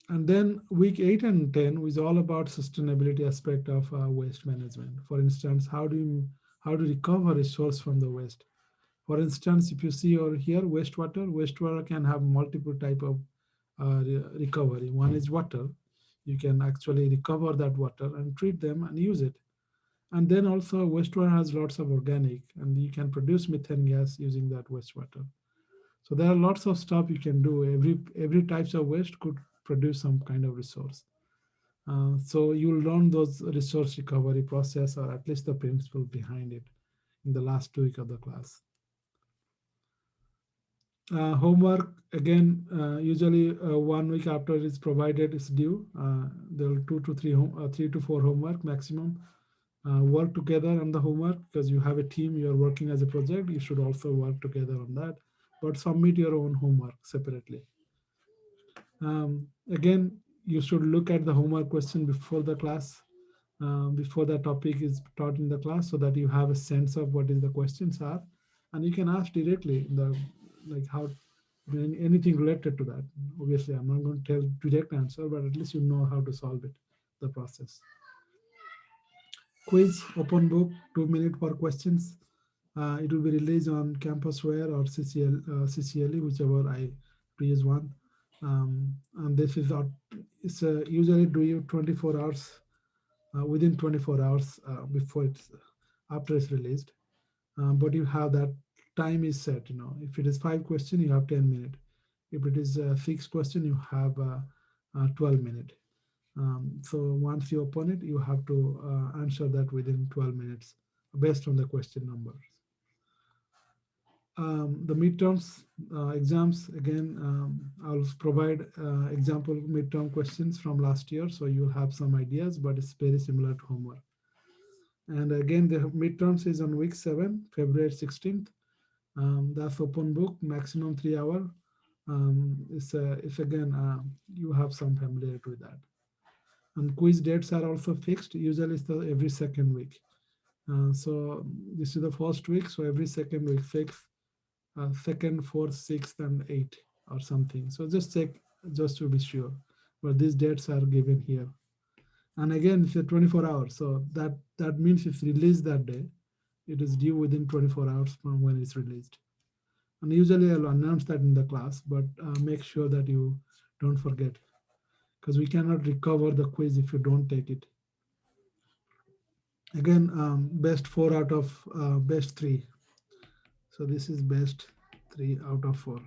and then week 8 and 10 was all about sustainability aspect of waste management. For instance, how to recover resource from the waste. For instance, if you see over here, wastewater can have multiple type of recovery. One is water. You can actually recover that water and treat them and use it. And then also wastewater has lots of organic, and you can produce methane gas using that wastewater. So there are lots of stuff you can do. Every types of waste could produce some kind of resource. So you'll learn those resource recovery process, or at least the principle behind it, in the last 2 week of the class. Homework again, usually 1 week after it's provided is due. There are 3 to 4 homework maximum. Work together on the homework because you have a team. You are working as a project. You should also work together on that, but submit your own homework separately. Again, you should look at the homework question before the class, before the topic is taught in the class, so that you have a sense of what is the questions are, and you can ask directly in the like how anything related to that. Obviously, I'm not going to tell direct answer, but at least you know how to solve it, the process. Quiz, open book, 2 minutes per questions. It will be released on Campusware or CCLE, whichever I use one. And this is it's usually do you 24 hours within 24 hours before it's after it's released. But you have that time is set. If it is 5 questions, you have 10 minutes. If it is a 6 question, you have 12 minutes. So once you open it, you have to answer that within 12 minutes based on the question numbers. The midterms exams, again, I'll provide example midterm questions from last year, so you'll have some ideas, but it's very similar to homework. And again, the midterms is on week 7, February 16th. That's open book, maximum 3 hour. It's again, you have some familiarity with that. And quiz dates are also fixed. Usually it's every second week. So this is the first week, so every second week fixed. Second, fourth, sixth, and eighth, or something. So just check just to be sure. But these dates are given here. And again, it's a 24 hours. So that means if released that day, it is due within 24 hours from when it's released. And usually I'll announce that in the class, but make sure that you don't forget, because we cannot recover the quiz if you don't take it. Again, best 4 out of best 3. So this is best 3 out of 4.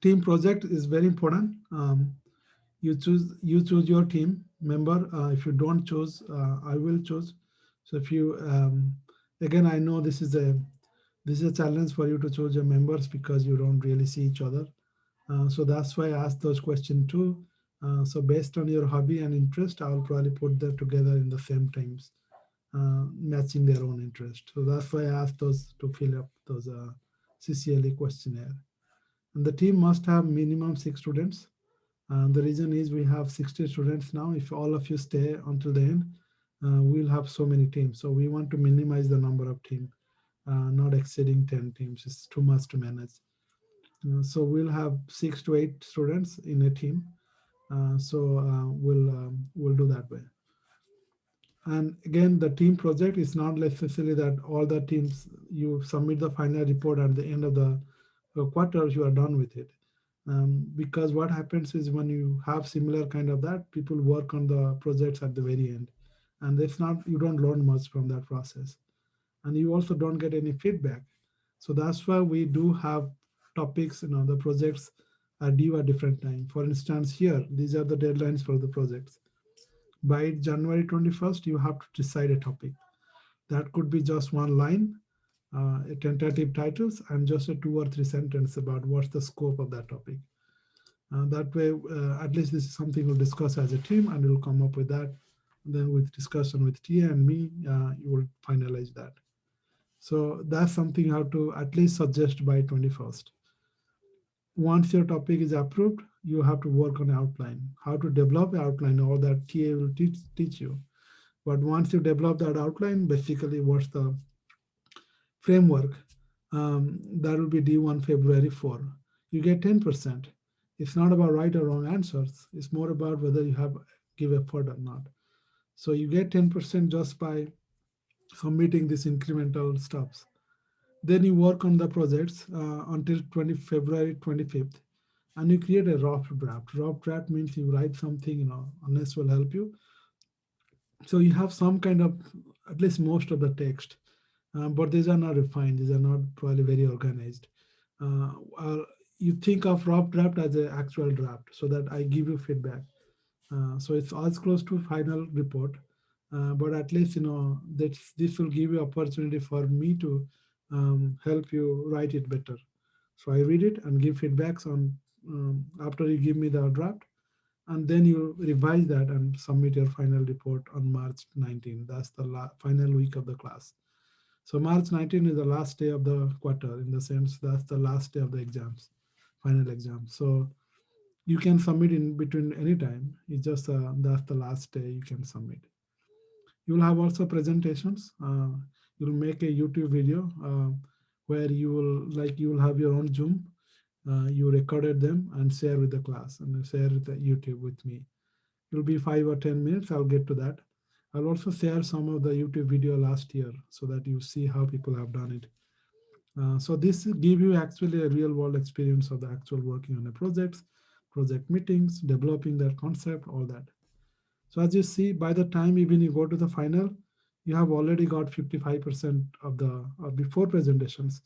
Team project is very important. You choose your team member. If you don't choose, I will choose. So if you again, I know this is a challenge for you to choose your members because you don't really see each other. So that's why I asked those questions too. So based on your hobby and interest, I'll probably put them together in the same times, matching their own interest. So that's why I asked those to fill up those CCLE questionnaire. And the team must have minimum 6 students. The reason is we have 60 students now. If all of you stay until the end, we'll have so many teams. So we want to minimize the number of teams, not exceeding 10 teams. It's too much to manage. So we'll have 6 to 8 students in a team. So we'll do that way. And again, the team project is not necessarily that all the teams, you submit the final report at the end of the quarter, you are done with it. Because what happens is when you have similar kind of that, people work on the projects at the very end. And it's not, you don't learn much from that process. And you also don't get any feedback. So that's why we do have topics, the projects are due at different time. For instance, here, these are the deadlines for the projects. By January 21st, you have to decide a topic. That could be just one line, a tentative titles, and just a 2 or 3 sentences about what's the scope of that topic. That way, at least this is something we'll discuss as a team, and we'll come up with that. And then with discussion with Tia and me, you will finalize that. So that's something you have to at least suggest by 21st. Once your topic is approved, you have to work on outline, how to develop an outline, all that TA will teach you. But once you develop that outline, basically what's the framework, that will be D1 February 4. You get 10%. It's not about right or wrong answers. It's more about whether you have give effort or not. So you get 10% just by submitting these incremental steps. Then you work on the projects until February 25th, and you create a rough draft. Rough draft means you write something, Annesh will help you. So you have some kind of, at least most of the text, but these are not refined. These are not probably very organized. Uh, you think of rough draft as an actual draft, so that I give you feedback. So it's as close to final report, but at least this will give you opportunity for me to help you write it better. So I read it and give feedbacks on after you give me the draft, and then you revise that and submit your final report on March 19. That's the final week of the class. So March 19 is the last day of the quarter, in the sense that's the last day of the exams, final exam. So you can submit in between any time. It's just that's the last day you can submit. You'll have also presentations. You'll make a YouTube video where you will have your own Zoom. You recorded them and share with the class and share the YouTube with me. It'll be 5 or 10 minutes. I'll get to that. I'll also share some of the YouTube video last year so that you see how people have done it. So this give you actually a real world experience of the actual working on the projects, project meetings, developing that concept, all that. So as you see, by the time even you go to the final, you have already got 55% of the, before presentations,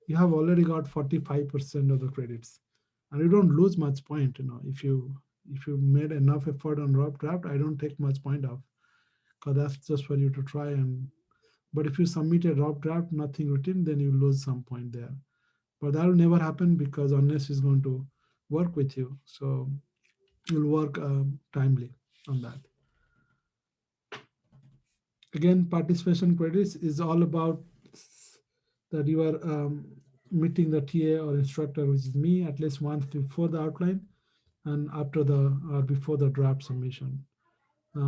you have already got 45% of the credits. And you don't lose much point, if you made enough effort on rough draft, I don't take much point off, because that's just for you to try. And but if you submit a rough draft, nothing written, then you lose some point there. But that will never happen because Annesh is going to work with you. So you'll work timely on that. Again, participation credits is all about that you are meeting the TA or instructor, which is me, at least once before the outline and after the or before the draft submission,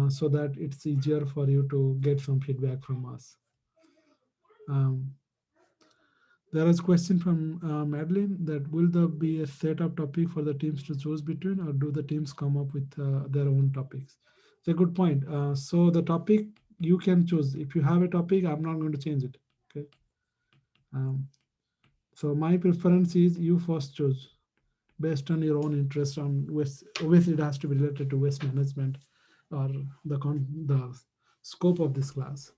so that it's easier for you to get some feedback from us. Um, there is a question from Madeline that will there be a set of topic for the teams to choose between, or do the teams come up with their own topics? It's a good point. So the topic you can choose. If you have a topic, I'm not going to change it. Okay. Um, so my preference is you first choose based on your own interest on waste. Obviously, it has to be related to waste management or the scope of this class.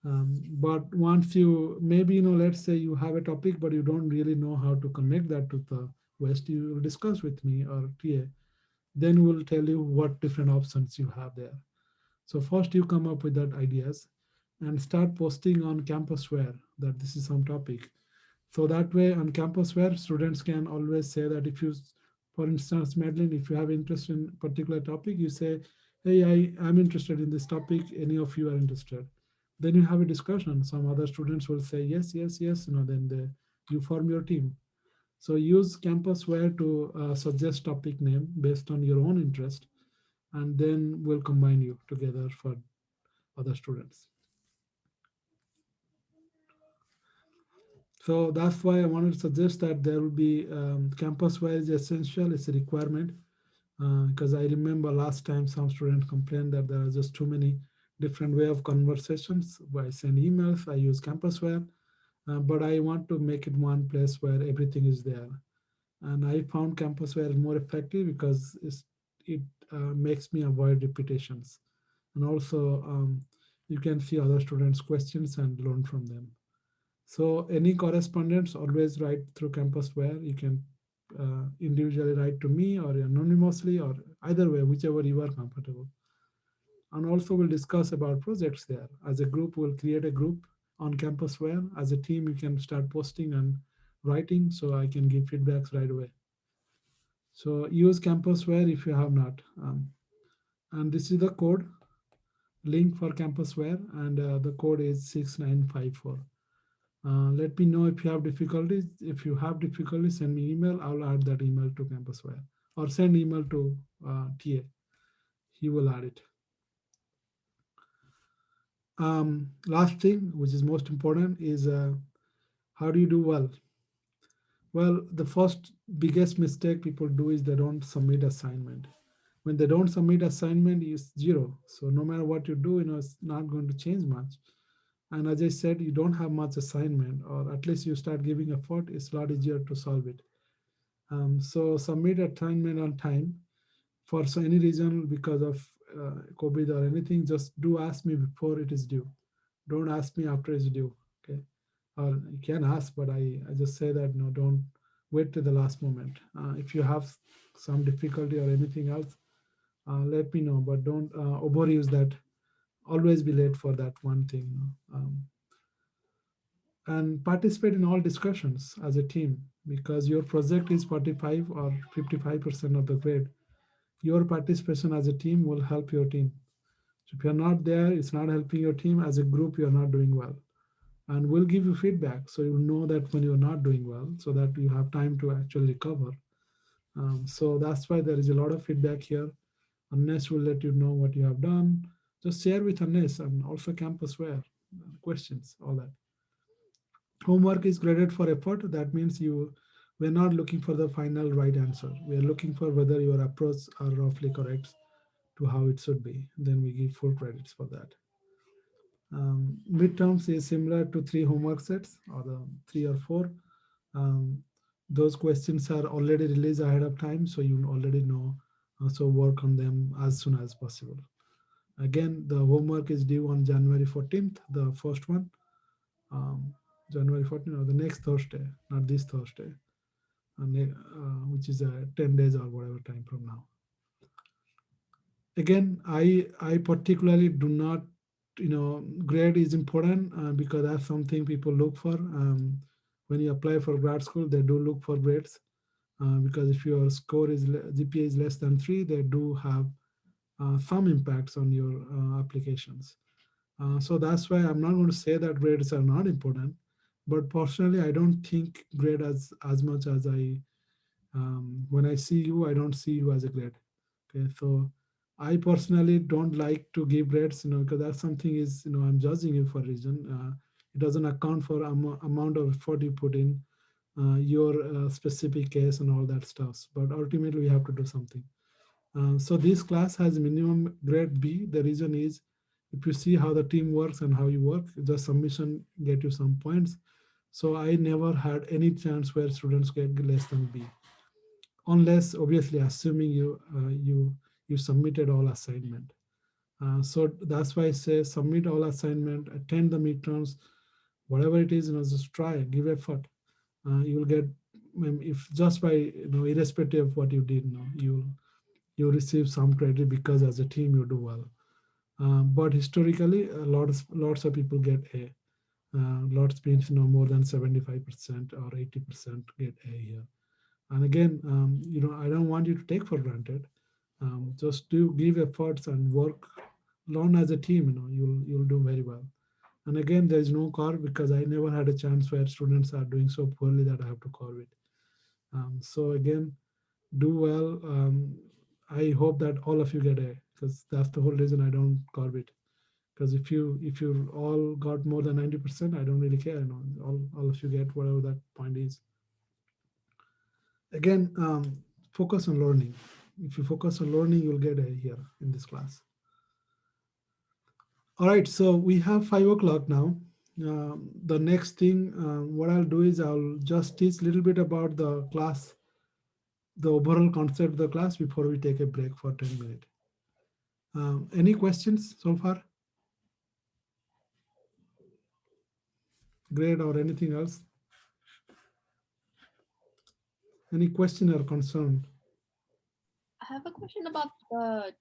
But once you maybe let's say you have a topic, but you don't really know how to connect that to the waste, you will discuss with me or TA. Then we'll tell you what different options you have there. So first you come up with that ideas and start posting on Campusware that this is some topic. So that way on Campusware, students can always say that if you, for instance, Madeline, if you have interest in a particular topic, you say, hey, I'm interested in this topic. Any of you are interested? Then you have a discussion. Some other students will say, yes, yes, yes. Then you form your team. So use Campusware to suggest topic name based on your own interest, and then we'll combine you together for other students. So that's why I wanted to suggest that there will be Campusware is essential. It's a requirement because I remember last time some students complained that there are just too many different way of conversations. I send emails, I use Campusware, but I want to make it one place where everything is there. And I found Campusware more effective because it makes me avoid repetitions. And also you can see other students' questions and learn from them. So any correspondence, always write through Campusware. You can individually write to me or anonymously, or either way, whichever you are comfortable. And also we'll discuss about projects there. As a group, we'll create a group on Campusware. As a team, you can start posting and writing so I can give feedbacks right away. So use Campusware if you have not. And this is the code link for Campusware, and the code is 6954. Let me know if you have difficulties. If you have difficulties, send me email. I'll add that email to Campusware, or send email to TA. He will add it. Last thing, which is most important, is how do you do well? Well, the first biggest mistake people do is they don't submit assignment. When they don't submit assignment, it's zero. So no matter what you do, it's not going to change much. And as I said, you don't have much assignment, or at least you start giving effort, it's a lot easier to solve it. So submit assignment on time. For any reason, because of COVID or anything, just do ask me before it is due. Don't ask me after it's due. Okay. Or you can ask, but I just say that no, don't wait to the last moment. If you have some difficulty or anything else, let me know, but don't overuse that. Always be late for that one thing. And participate in all discussions as a team, because your project is 45 or 55% of the grade. Your participation as a team will help your team. So if you're not there, it's not helping your team. As a group, you're not doing well. And we'll give you feedback so you'll know that when you're not doing well, so that you have time to actually recover. So that's why there is a lot of feedback here. Annesh will let you know what you have done. Just share with Annesh, and also Campusware questions, all that. Homework is graded for effort. That means we're not looking for the final right answer. We are looking for whether your approach are roughly correct to how it should be. Then we give full credits for that. Midterms is similar to 3 homework sets, or the 3 or 4. Um, those questions are already released ahead of time, so you already know. So work on them as soon as possible. Again, the homework is due on January 14th, the first one. Um, January 14th, or the next Thursday, not this Thursday, which is 10 days or whatever time from now. Again, I particularly do not, grade is important because that's something people look for. When you apply for grad school, they do look for grades because if your score is GPA is less than 3, they do have some impacts on your applications. So that's why I'm not going to say that grades are not important, but personally, I don't think grade as much as when I see you, I don't see you as a grade. Okay, so I personally don't like to give grades, because that's something is, I'm judging you for a reason. It doesn't account for amount of effort you put in your specific case and all that stuff. But ultimately, we have to do something. So this class has minimum grade B. The reason is, if you see how the team works and how you work, the submission get you some points. So I never had any chance where students get less than B, unless obviously assuming you submitted all assignment. So that's why I say submit all assignment, attend the midterms, whatever it is, just try, give effort. You will get, if just by, irrespective of what you did, you receive some credit because as a team you do well. But historically, lots of people get A. Lots means, more than 75% or 80% get A here. And again, I don't want you to take for granted. Just do give efforts and work, learn as a team. You'll do very well. And again, there is no curve because I never had a chance where students are doing so poorly that I have to curve it. So again, do well. I hope that all of you get A, because that's the whole reason I don't curve it. Because if you all got more than 90%, I don't really care. All of you get whatever that point is. Again, focus on learning. If you focus on learning, you'll get A here in this class. All right, so we have 5 o'clock now. The next thing, what I'll do is I'll just teach a little bit about the class, the overall concept of the class before we take a break for 10 minutes. Any questions so far? Grade or anything else? Any question or concern? I have a question about the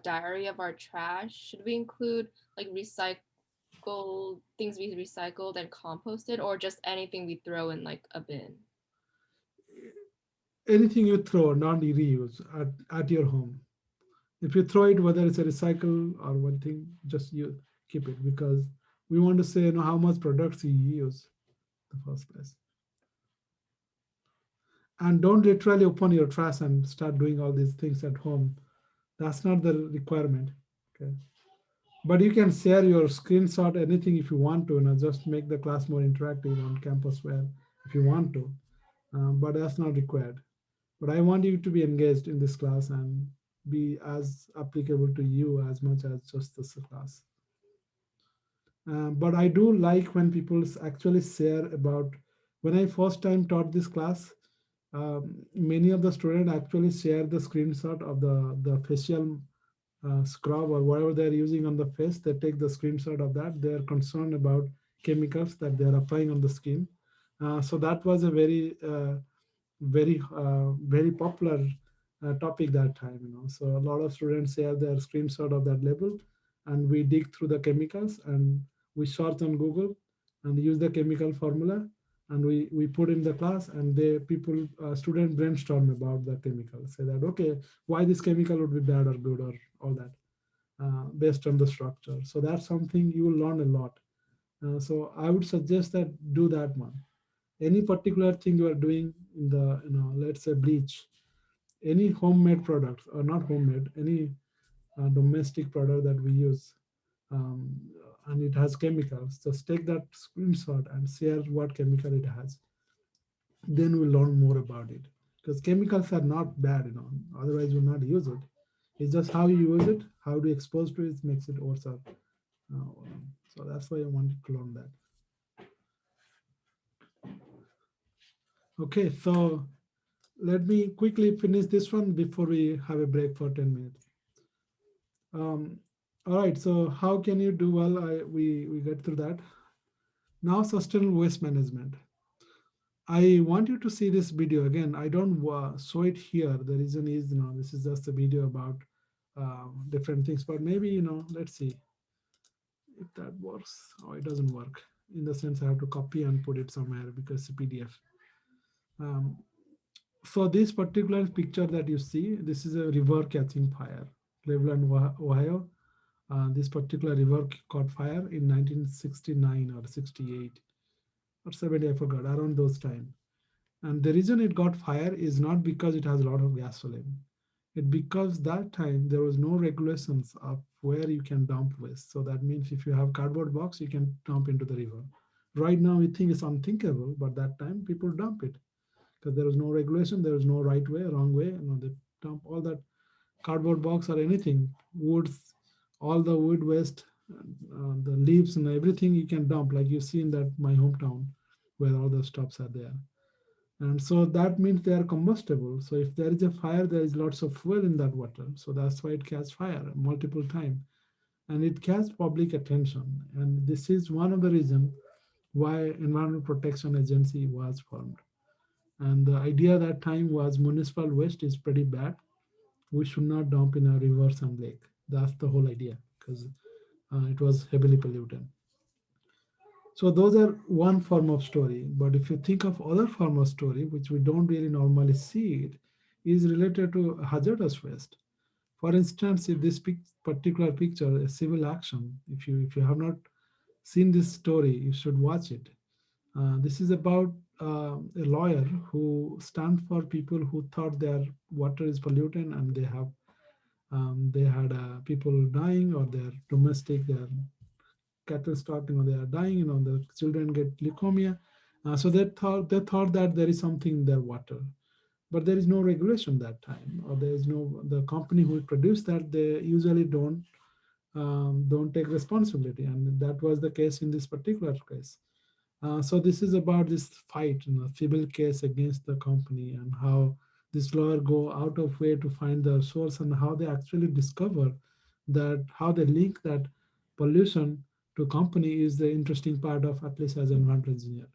diary of our trash. Should we include like recycle things we recycled and composted, or just anything we throw in like a bin? Anything you throw, not reuse at your home. If you throw it, whether it's a recycle or one thing, just you keep it, because we want to say, how much products you use in the first place. And don't literally open your trash and start doing all these things at home. That's not the requirement. Okay. But you can share your screenshot, anything if you want to, just make the class more interactive on campus where if you want to. But that's not required. But I want you to be engaged in this class and be as applicable to you as much as just this class. But I do like when people actually share about, when I first time taught this class, many of the students actually share the screenshot of the facial scrub or whatever they're using on the face. They take the screenshot of that. They're concerned about chemicals that they're applying on the skin. So that was a very popular topic that time. So a lot of students share their screenshot of that label, and we dig through the chemicals and we search on Google and use the chemical formula, and we put in the class, and they people student brainstorm about the chemical, say that okay, why this chemical would be bad or good or all that, based on the structure. So that's something you will learn a lot. So I would suggest that do that one. Any particular thing you are doing in the, let's say bleach, any homemade products or not homemade, any domestic product that we use, um, and it has chemicals, just take that screenshot and share what chemical it has. Then we'll learn more about it, because chemicals are not bad, otherwise you'll not use it. It's just how you use it, how do you expose to it makes it worse. So that's why I wanted to learn that. Okay, so let me quickly finish this one before we have a break for 10 minutes. Um, all right, so how can you do well? We get through that. Now, sustainable waste management. I want you to see this video again. I don't show it here. The reason is, this is just a video about different things, but maybe, let's see if that works. Oh, it doesn't work. In the sense I have to copy and put it somewhere because it's a PDF. Um, so this particular picture that you see, this is a river catching fire, Cleveland, Ohio. This particular river caught fire in 1969 or 68 or 70, I forgot, around those time. And the reason it got fire is not because it has a lot of gasoline. It because that time there was no regulations of where you can dump waste. So that means if you have cardboard box, you can dump into the river. Right now we think it's unthinkable, but that time people dump it because there was no regulation, there was no right way, wrong way. They dump all that cardboard box or anything, woods, all the wood waste, the leaves and everything you can dump, like you see in that my hometown where all the stops are there. And so that means they are combustible. So if there is a fire, there is lots of fuel in that water. So that's why it catches fire multiple times. And it catches public attention. And this is one of the reasons why Environmental Protection Agency was formed. And the idea at that time was municipal waste is pretty bad. We should not dump in our rivers and lake. That's the whole idea, because it was heavily polluted. So those are one form of story. But if you think of other form of story, which we don't really normally see it, is related to hazardous waste. For instance, if this particular picture, a civil action, if you have not seen this story, you should watch it. This is about a lawyer who stand for people who thought their water is polluted, and they had people dying, or their domestic, their cattle start, they are dying, the children get leukemia. So they thought that there is something in their water, but there is no regulation that time, or there is no, the company who produced that, they usually don't take responsibility, and that was the case in this particular case. So this is about this fight, civil case against the company, and how this lawyer go out of way to find the source, and how they actually discover that, how they link that pollution to company is the interesting part of, at least as an environmental engineer.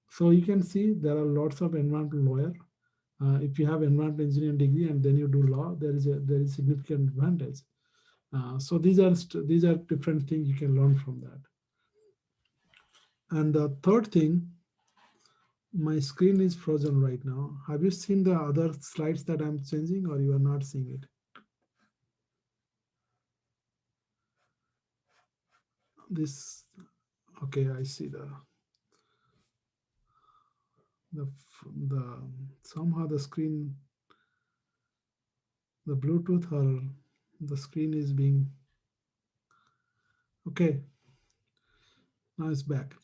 So you can see there are lots of environmental lawyer. If you have environmental engineering degree and then you do law, there is significant advantage. So these are different things you can learn from that. And the third thing, my screen is frozen right now. Have you seen the other slides that I'm changing, or you are not seeing it? This, okay, I see the somehow the screen, the Bluetooth or the screen is being, okay, now it's back.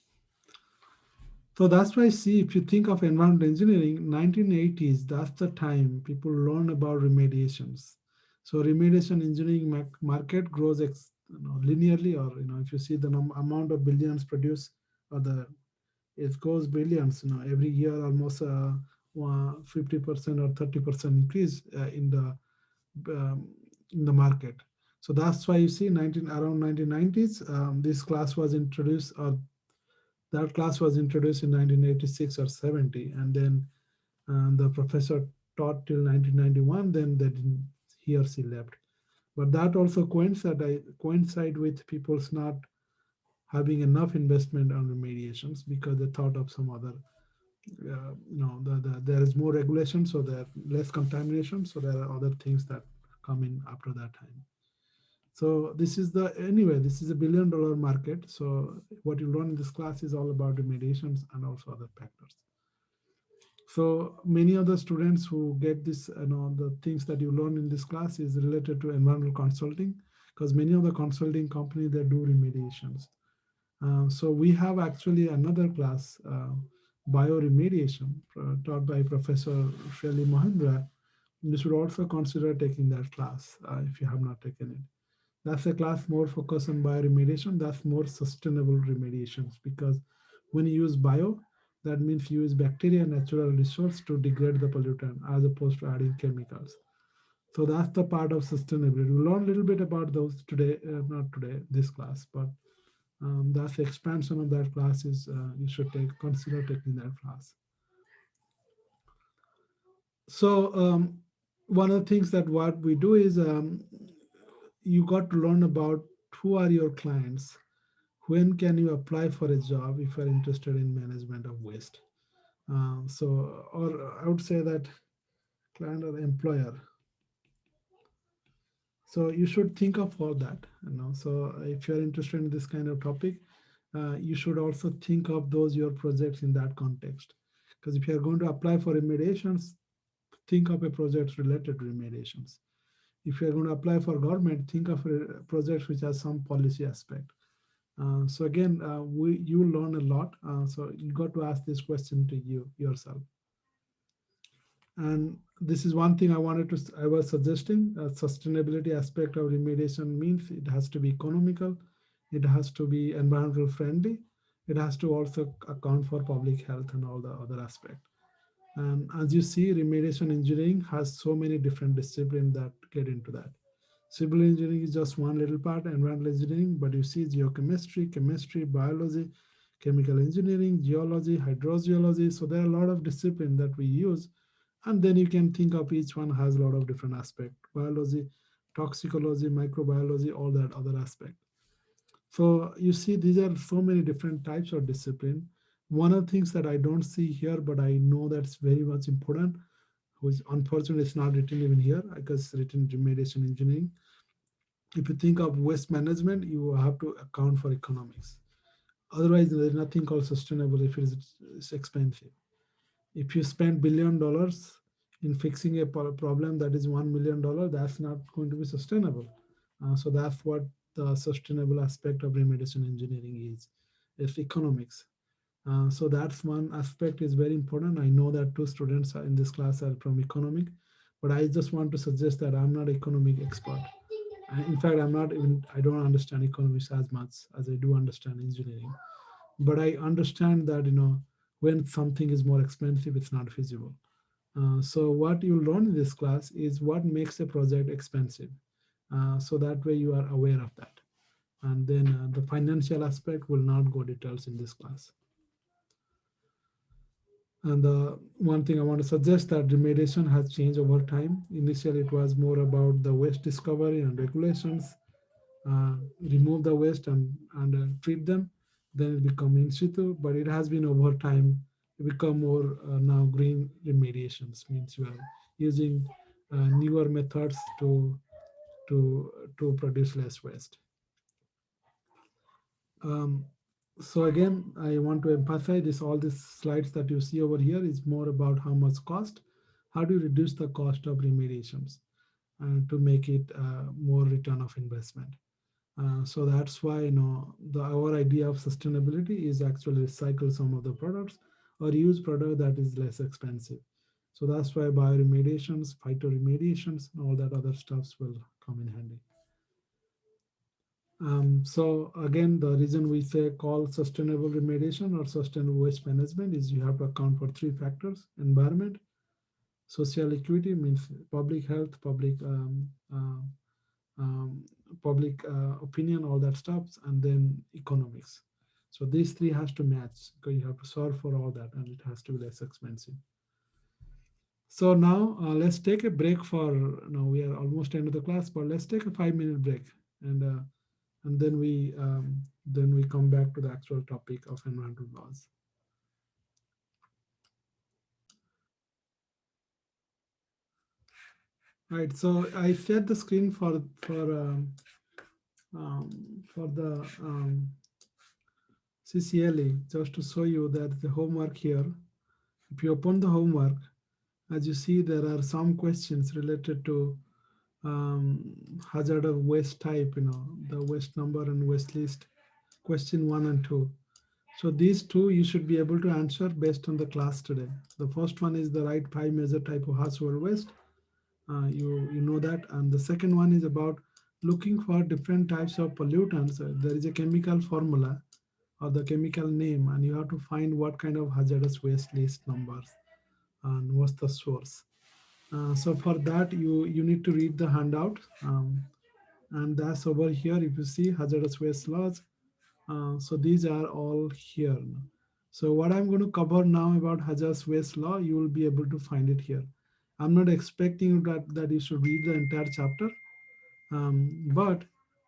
So that's why, see, if you think of environmental engineering, 1980s, that's the time people learn about remediations. So remediation engineering market grows linearly, or if you see the amount of billions produced, or the it goes billions. Every year almost 50% or 30% increase um, in the market. So that's why you see around 1990s, this class was introduced, or that class was introduced in 1986 or 70, and then the professor taught till 1991. Then he or she left. But that also coincide with people's not having enough investment on remediations because they thought of some other, there is more regulation, so there are less contamination. So there are other things that come in after that time. So this is this is $1 billion market. So what you learn in this class is all about remediations and also other factors. So many of the students who get this, the things that you learn in this class is related to environmental consulting, because many of the consulting companies, they do remediations. So we have actually another class, bioremediation, taught by Professor Shelly Mahendra. You should also consider taking that class if you have not taken it. That's a class more focused on bioremediation. That's more sustainable remediations, because when you use bio, that means you use bacteria, natural resource to degrade the pollutant as opposed to adding chemicals. So that's the part of sustainability. We'll learn a little bit about those today, not today, this class, but that's the expansion of that class is you should consider taking that class. So one of the things that what we do is you got to learn about who are your clients, when can you apply for a job if you're interested in management of waste. Or I would say that client or employer. So you should think of all that. So if you're interested in this kind of topic, you should also think of those your projects in that context. Because if you're going to apply for remediations, think of a project related to remediations. If you're going to apply for government, think of a project which has some policy aspect. So again, you learn a lot. So you got to ask this question to yourself. And this is one thing I was suggesting. Sustainability aspect of remediation means it has to be economical, it has to be environmental friendly, it has to also account for public health and all the other aspects. And as you see, remediation engineering has so many different disciplines that get into that. Civil engineering is just one little part, environmental engineering, but you see geochemistry, chemistry, biology, chemical engineering, geology, hydrogeology. So there are a lot of disciplines that we use. And then you can think of each one has a lot of different aspects, biology, toxicology, microbiology, all that other aspect. So you see, these are so many different types of discipline. One of the things that I don't see here, but I know that's very much important, which unfortunately it's not written even here, because it's written remediation engineering. If you think of waste management, you have to account for economics. Otherwise, there's nothing called sustainable if it's expensive. If you spend $1 billion in fixing a problem that is $1 million, that's not going to be sustainable. So that's what the sustainable aspect of remediation engineering is. It's economics. So that's one aspect is very important. I know that two students are in this class are from economic, but I just want to suggest that I'm not economic expert. In fact, I don't understand economics as much as I do understand engineering. But I understand that, when something is more expensive, it's not feasible. So what you learn in this class is what makes a project expensive. So that way you are aware of that. And then the financial aspect will not go details in this class. And the one thing I want to suggest that remediation has changed over time. Initially, it was more about the waste discovery and regulations, remove the waste and treat them. Then it become in situ, but it has been over time become more now green remediations. Means you are using newer methods to to produce less waste. Um, so again, I want to emphasize this. All these slides that you see over here is more about how much cost. How do you reduce the cost of remediations to make it more return of investment? So that's why our idea of sustainability is actually recycle some of the products or use product that is less expensive. So that's why bioremediations, phytoremediations, and all that other stuffs will come in handy. So again, the reason we say call sustainable remediation or sustainable waste management is you have to account for three factors: environment, social equity means public health, um, public opinion, all that stuff, and then economics. So these three has to match because you have to solve for all that, and it has to be less expensive. So now let's take a break for. Now we are almost end of the class, but let's take a 5 minute break, and then we come back to the actual topic of environmental laws. Right. So I set the screen for the CCLA just to show you that the homework here. If you open the homework, as you see, there are some questions related to hazardous waste type. The waste number and waste list. Question 1 and 2. So these two you should be able to answer based on the class today. The first one is the right 5 major type of hazardous waste. You know that, and the second one is about looking for different types of pollutants. There is a chemical formula or the chemical name, and you have to find what kind of hazardous waste list numbers and what's the source. So for that, you need to read the handout, and that's over here. If you see hazardous waste laws, so these are all here. So what I'm going to cover now about hazardous waste law, you will be able to find it here. I'm not expecting that you should read the entire chapter, but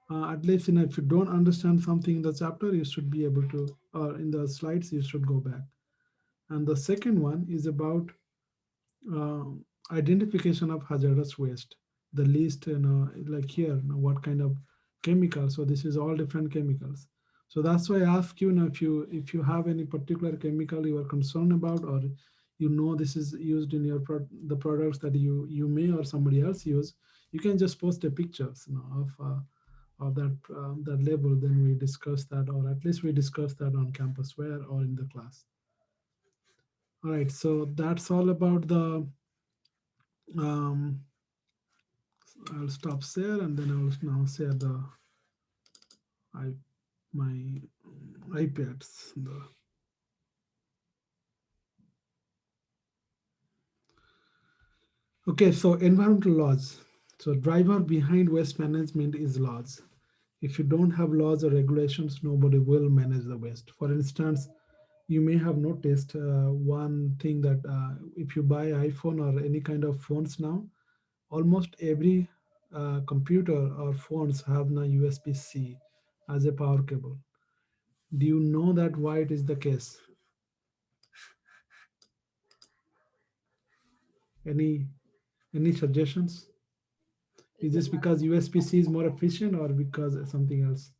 at least if you don't understand something in the chapter, you should be able to, or in the slides, you should go back. And the second one is about uh, identification of hazardous waste. The list, like here, what kind of chemicals. So this is all different chemicals. So that's why I ask you, if you have any particular chemical you are concerned about, or this is used in your the products that you may or somebody else use, you can just post a pictures of that label. Then we discuss that, or at least we discuss that on campusware or in the class. All right, so that's all about the um, I'll stop share, and then I'll now share the I my iPads. Okay, so environmental laws. So driver behind waste management is laws. If you don't have laws or regulations, nobody will manage the waste. For instance, you may have noticed one thing that if you buy iPhone or any kind of phones now, almost every computer or phones have now USB-C as a power cable. Do you know that why it is the case? Any any suggestions? Is Is it this because USB-C is more efficient or because something else?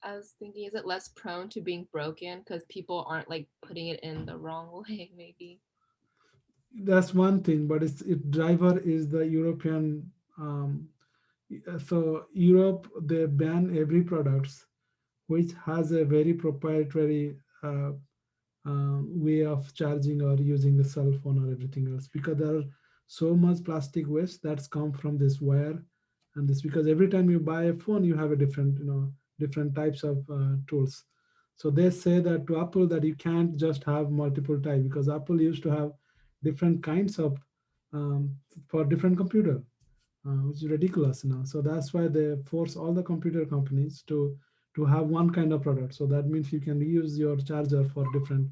I was thinking, is it less prone to being broken because people aren't like putting it in the wrong way, maybe? That's one thing, but it driver is the European. So Europe, they ban every products which has a very proprietary way of charging or using the cell phone or everything else, because there are so much plastic waste that's come from this wire and this, because every time you buy a phone you have a different different types of tools. So they say that to Apple that you can't just have multiple types, because Apple used to have different kinds of for different computer, which is ridiculous now. So that's why they force all the computer companies to have one kind of product. So that means you can use your charger for different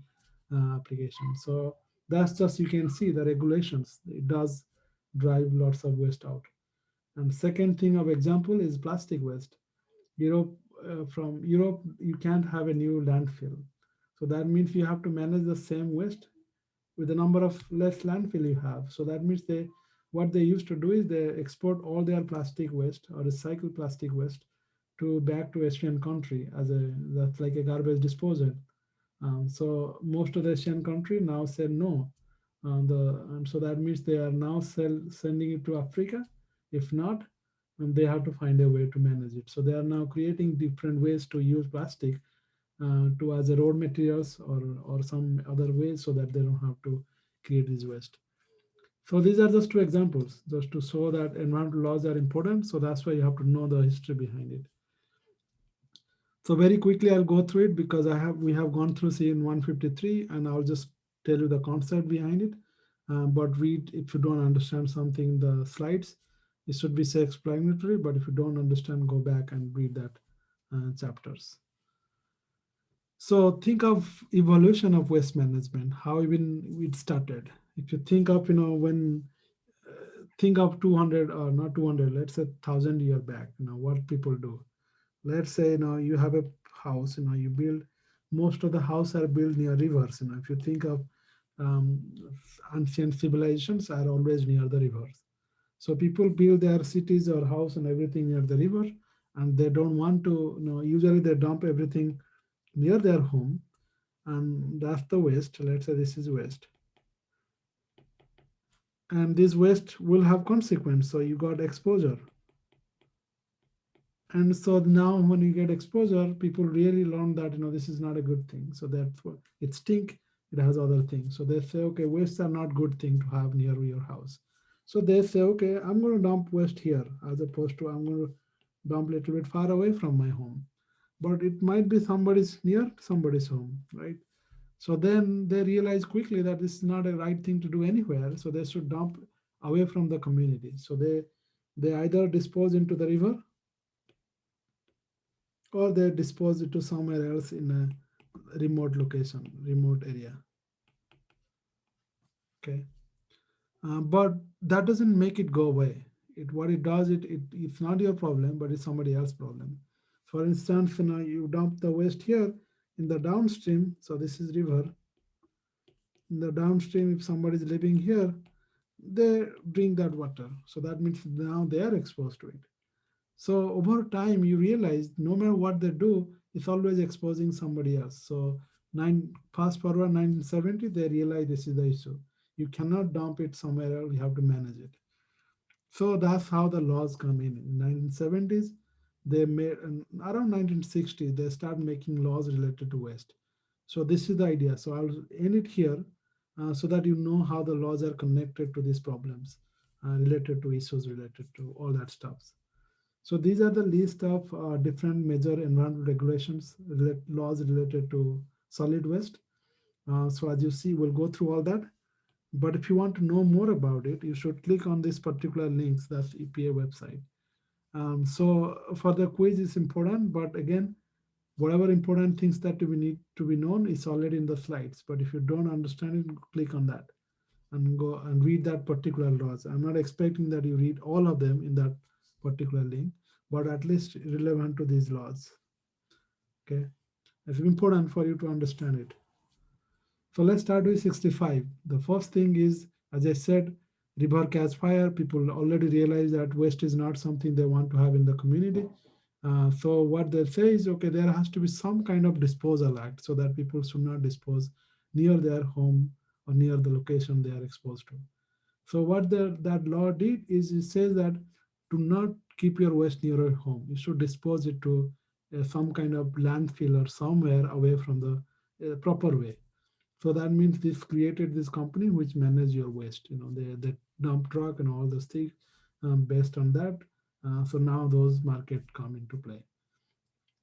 application. So that's just, you can see the regulations. It does drive lots of waste out. And second thing of example is plastic waste. Europe, from Europe, you can't have a new landfill. So that means you have to manage the same waste with the number of less landfill you have. So that means what they used to do is they export all their plastic waste or recycle plastic waste to back to Asian country as a, that's like a garbage disposal. So most of the Asian country now said no. And so that means they are now sending it to Africa. If not, they have to find a way to manage it. So they are now creating different ways to use plastic to as a road materials or some other ways so that they don't have to create this waste. So these are just two examples, just to show that environmental laws are important. So that's why you have to know the history behind it. So very quickly, I'll go through it because we have gone through CEE 153, and I'll just tell you the concept behind it. But read if you don't understand something in the slides. It should be self-explanatory, but if you don't understand, go back and read that chapters. So think of evolution of waste management, how even it started. If you think of, when think of 200 or not 200, let's say 1,000 year back, what people do. Let's say, you have a house, you build, most of the house are built near rivers. If you think of um, ancient civilizations are always near the rivers. So people build their cities or house and everything near the river, and they don't want to, usually they dump everything near their home, and that's the waste. Let's say this is waste, and this waste will have consequence. So you got exposure, and so now when you get exposure, people really learn that this is not a good thing. So that's what it stink. It has other things. So they say, okay, wastes are not good thing to have near your house. So they say, okay, I'm going to dump waste here as opposed to I'm going to dump a little bit far away from my home. But it might be somebody's near somebody's home, right? So then they realize quickly that this is not a right thing to do anywhere. So they should dump away from the community. So they either dispose into the river or they dispose it to somewhere else in a remote location, remote area. Okay, but that doesn't make it go away. What it does, it's not your problem, but it's somebody else's problem. For instance, you dump the waste here in the downstream. So this is river. In the downstream, if somebody is living here, they drink that water. So that means now they are exposed to it. So over time, you realize no matter what they do, it's always exposing somebody else. So fast forward 1970, they realize this is the issue. You cannot dump it somewhere else. You have to manage it. So that's how the laws come in. In 1970s, they made around 1960s they start making laws related to waste. So this is the idea. So I'll end it here so that you know how the laws are connected to these problems related to issues related to all that stuff. So these are the list of different major environmental regulations, laws related to solid waste. So as you see, we'll go through all that. But if you want to know more about it, you should click on this particular links. That's EPA website. So for the quiz is important, but again, whatever important things that we need to be known is already in the slides. But if you don't understand it, click on that and go and read that particular laws. I'm not expecting that you read all of them in that particular link, but at least relevant to these laws. Okay, it's important for you to understand it. So let's start with 65. The first thing is, as I said, river catch fire. People already realize that waste is not something they want to have in the community. So what they say is, okay, there has to be some kind of disposal act so that people should not dispose near their home or near the location they are exposed to. So what that law did is it says that do not keep your waste near your home. You should dispose it to some kind of landfill or somewhere away from the proper way. So that means this created this company which manage your waste. The dump truck and all those things based on that. So now those market come into play.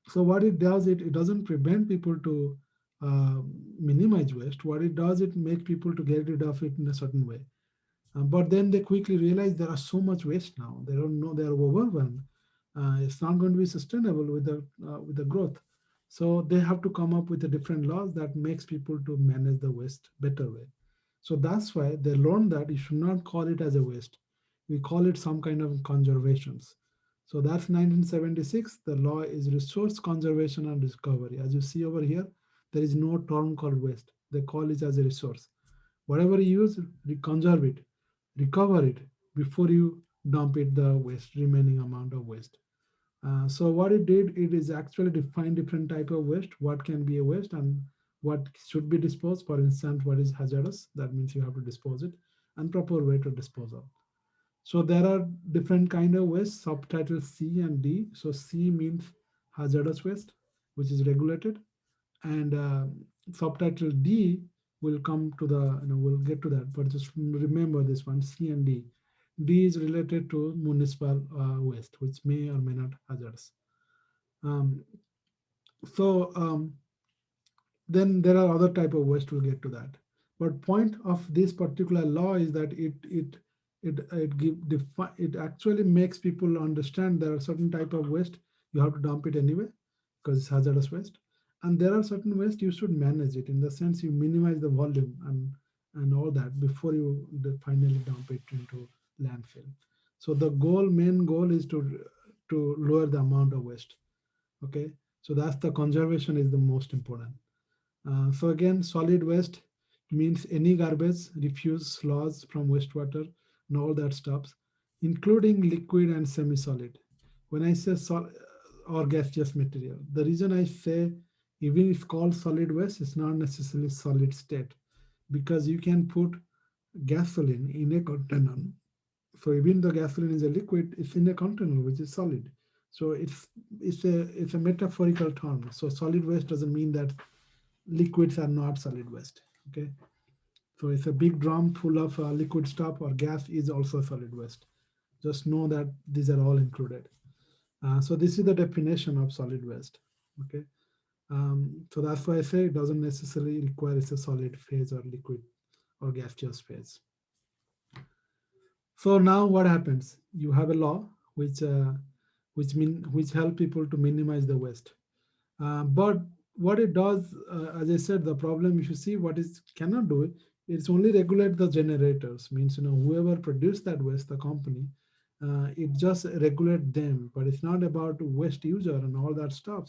So what it does, it doesn't prevent people to uh, minimize waste. What it does, it makes people to get rid of it in a certain way. But then they quickly realize there are so much waste now. They don't know, they are overwhelmed. It's not going to be sustainable with the growth. So they have to come up with a different laws that makes people to manage the waste better way. So that's why they learned that you should not call it as a waste. We call it some kind of conservations. So that's 1976. The law is resource conservation and recovery. As you see over here, there is no term called waste. They call it as a resource. Whatever you use, conserve it, recover it before you dump it the waste, remaining amount of waste. So what it did, it is actually define different type of waste, what can be a waste and what should be disposed. For instance, what is hazardous? That means you have to dispose it, and proper way to dispose of. So there are different kind of waste, subtitle C and D. So C means hazardous waste, which is regulated, and subtitle D will come to the, we'll get to that, but just remember this one, C and D. D is related to municipal waste, which may or may not hazardous. Um, so then there are other type of waste. We'll get to that. But point of this particular law is that it actually makes people understand there are certain type of waste you have to dump it anyway because it's hazardous waste, and there are certain waste you should manage it in the sense you minimize the volume and all that before you finally dump it into landfill. So the main goal is to lower the amount of waste. Okay, so that's the conservation is the most important. So again, solid waste means any garbage, refuse, slows from wastewater, and all that stuff, including liquid and semi-solid. When I say or gaseous material, the reason I say even if called solid waste, it's not necessarily solid state because you can put gasoline in a container. So even the gasoline is a liquid, it's in a container which is solid. So it's a metaphorical term. So solid waste doesn't mean that liquids are not solid waste. Okay, so if a big drum full of liquid stuff or gas is also solid waste, just know that these are all included. So this is the definition of solid waste. Okay, so that's why I say it doesn't necessarily require it's a solid phase or liquid or gaseous phase. So now what happens? You have a law which help people to minimize the waste. But what it does, as I said, the problem if you see what is cannot do it, it's only regulate the generators. Means whoever produced that waste, the company, it just regulate them, but it's not about waste user and all that stuff.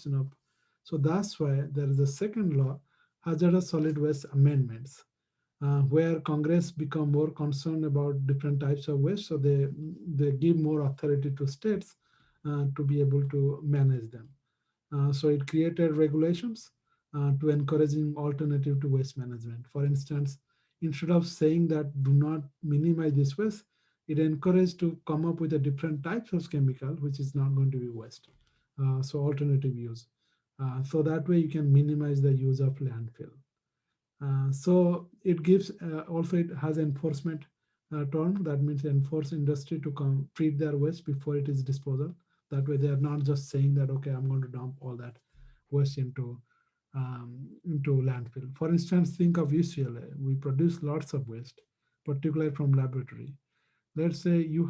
So that's why there is a second law, hazardous solid waste amendments, where Congress become more concerned about different types of waste. So they give more authority to states to be able to manage them. So it created regulations to encouraging alternative to waste management. For instance, instead of saying that do not minimize this waste, it encouraged to come up with a different types of chemical which is not going to be waste. So alternative use. So that way you can minimize the use of landfill. So it gives also it has enforcement term that means enforce industry to come treat their waste before it is disposal. That way they are not just saying that okay I'm going to dump all that waste into landfill. For instance, think of UCLA. We produce lots of waste, particularly from laboratory. Let's say you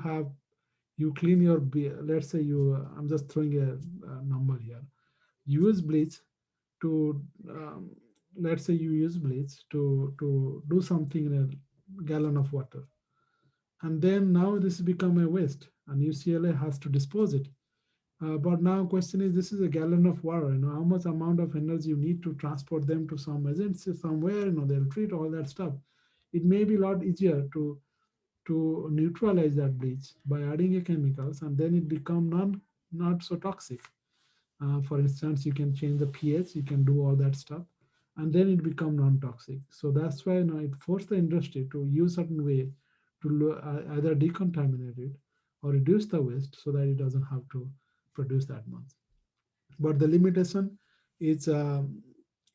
clean your let's say I'm just throwing a number here. You use bleach to let's say you use bleach to do something in a gallon of water, and then now this has become a waste and UCLA has to dispose it. But now question is this is a gallon of water, how much amount of energy you need to transport them to some agency somewhere, they'll treat all that stuff. It may be a lot easier to neutralize that bleach by adding a chemicals and then it become not so toxic. For instance, you can change the pH, you can do all that stuff, and then it become non-toxic. So that's why it forced the industry to use certain way to either decontaminate it or reduce the waste so that it doesn't have to produce that much. But the limitation is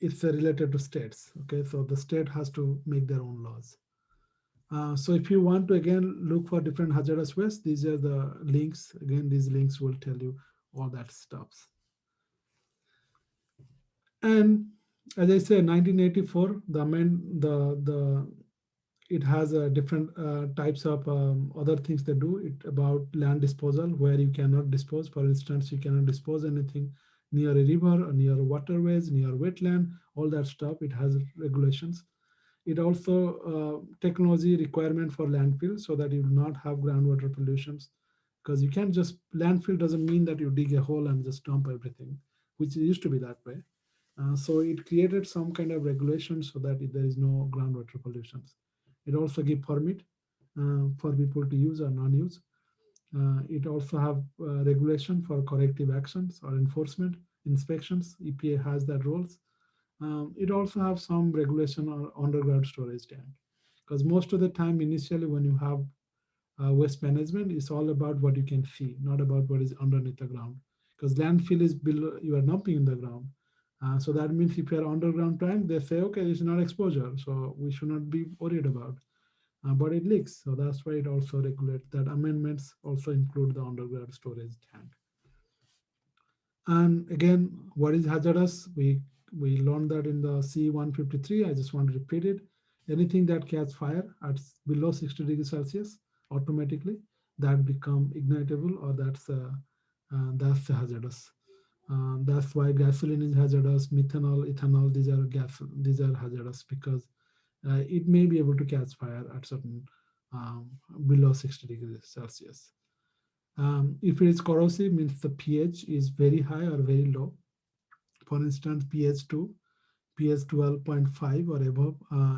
it's related to states. Okay, so the state has to make their own laws. So if you want to again look for different hazardous waste, these are the links. Again, these links will tell you all that stuff. And as I say, 1984, it has a different types of other things they do. It about land disposal where you cannot dispose. For instance, you cannot dispose anything near a river, or near waterways, near wetland, all that stuff. It has regulations. It also technology requirement for landfill so that you do not have groundwater pollutions, because you can't just landfill doesn't mean that you dig a hole and just dump everything, which used to be that way. So it created some kind of regulation so that there is no groundwater pollutions. It also give permit for people to use or non-use. It also have regulation for corrective actions or enforcement, inspections. EPA has that rules. It also have some regulation on underground storage tank, because most of the time initially when you have waste management, it's all about what you can see, not about what is underneath the ground, because landfill is below, you are dumping in the ground. So that means if you are underground tank, they say, okay, it's not exposure, so we should not be worried about. But it leaks, so that's why it also regulates that. Amendments also include the underground storage tank. And again, what is hazardous? We learned that in the CE153. I just want to repeat it. Anything that catches fire at below 60 degrees Celsius, automatically that become ignitable, or that's the hazardous. That's why gasoline is hazardous. Methanol, ethanol, these are hazardous, because it may be able to catch fire at certain um, below 60 degrees Celsius. If it is corrosive, means the pH is very high or very low. For instance, pH 2, pH 12.5 or above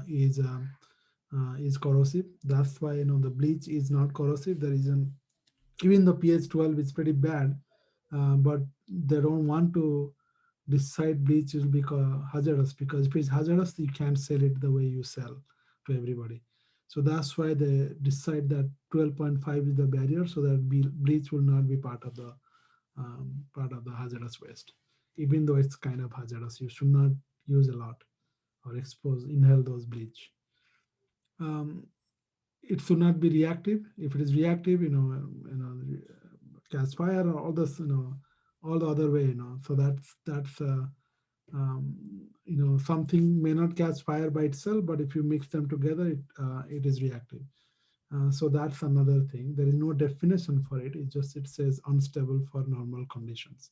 is corrosive. That's why the bleach is not corrosive. The reason, even the pH 12 is pretty bad, but they don't want to decide bleach will be hazardous, because if it's hazardous, you can't sell it the way you sell to everybody. So that's why they decide that 12.5 is the barrier, so that bleach will not be part of the hazardous waste. Even though it's kind of hazardous, you should not use a lot or inhale those bleach. Um, it should not be reactive. If it is reactive, catch fire or all this, all the other way, So that's something may not catch fire by itself, but if you mix them together, it is reactive. So that's another thing. There is no definition for it. It says unstable for normal conditions.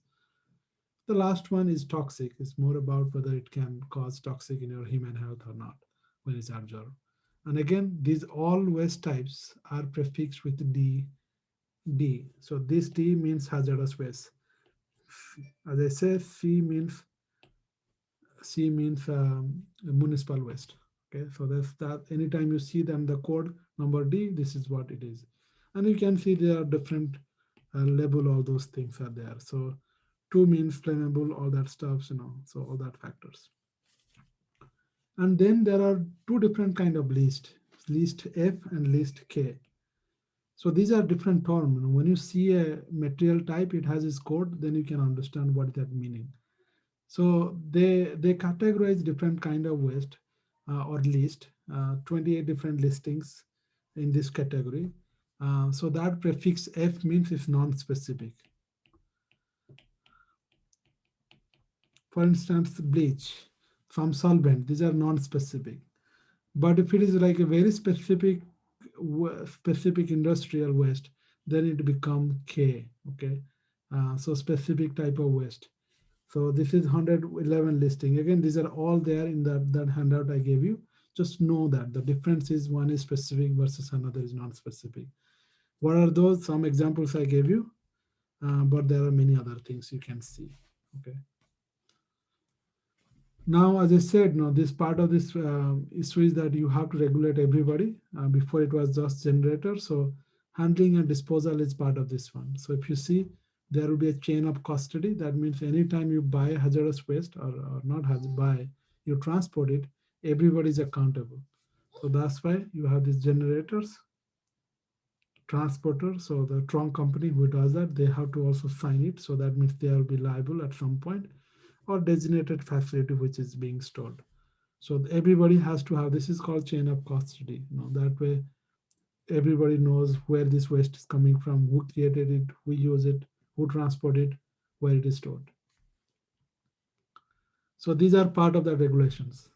The last one is toxic. It's more about whether it can cause toxic in your human health or not when it's observed. And again, these all waste types are prefixed with D. So this D means hazardous waste. As I say, C means municipal waste. Okay, so that's that. Anytime you see them, the code number D, this is what it is. And you can see there are different label. All those things are there. So 2 means flammable, all that stuff. So all that factors. And then there are two different kind of list F and list K. So these are different terms. When you see a material type, it has its code, then you can understand what that meaning. So they categorize different kind of waste or list, 28 different listings in this category. So that prefix F means it's non-specific. For instance, bleach, some solvent, these are non-specific. But if it is like a very specific industrial waste, then it become K. Okay, so specific type of waste. So this is 111 listing. Again, these are all there in that handout I gave you. Just know that the difference is one is specific versus another is non-specific. What are those? Some examples I gave you, but there are many other things you can see. Okay. Now, as I said, no, this part of this issue is that you have to regulate everybody. Before it was just generator. So handling and disposal is part of this one. So if you see, there will be a chain of custody. That means anytime you buy hazardous waste or not buy, you transport it, everybody is accountable. So that's why you have these generators, transporter. So the trunk company who does that, they have to also sign it. So that means they will be liable at some point, or designated facility which is being stored. So everybody has to have, this is called chain of custody. That way everybody knows where this waste is coming from, who created it, who use it, who transport it, where it is stored. So these are part of the regulations.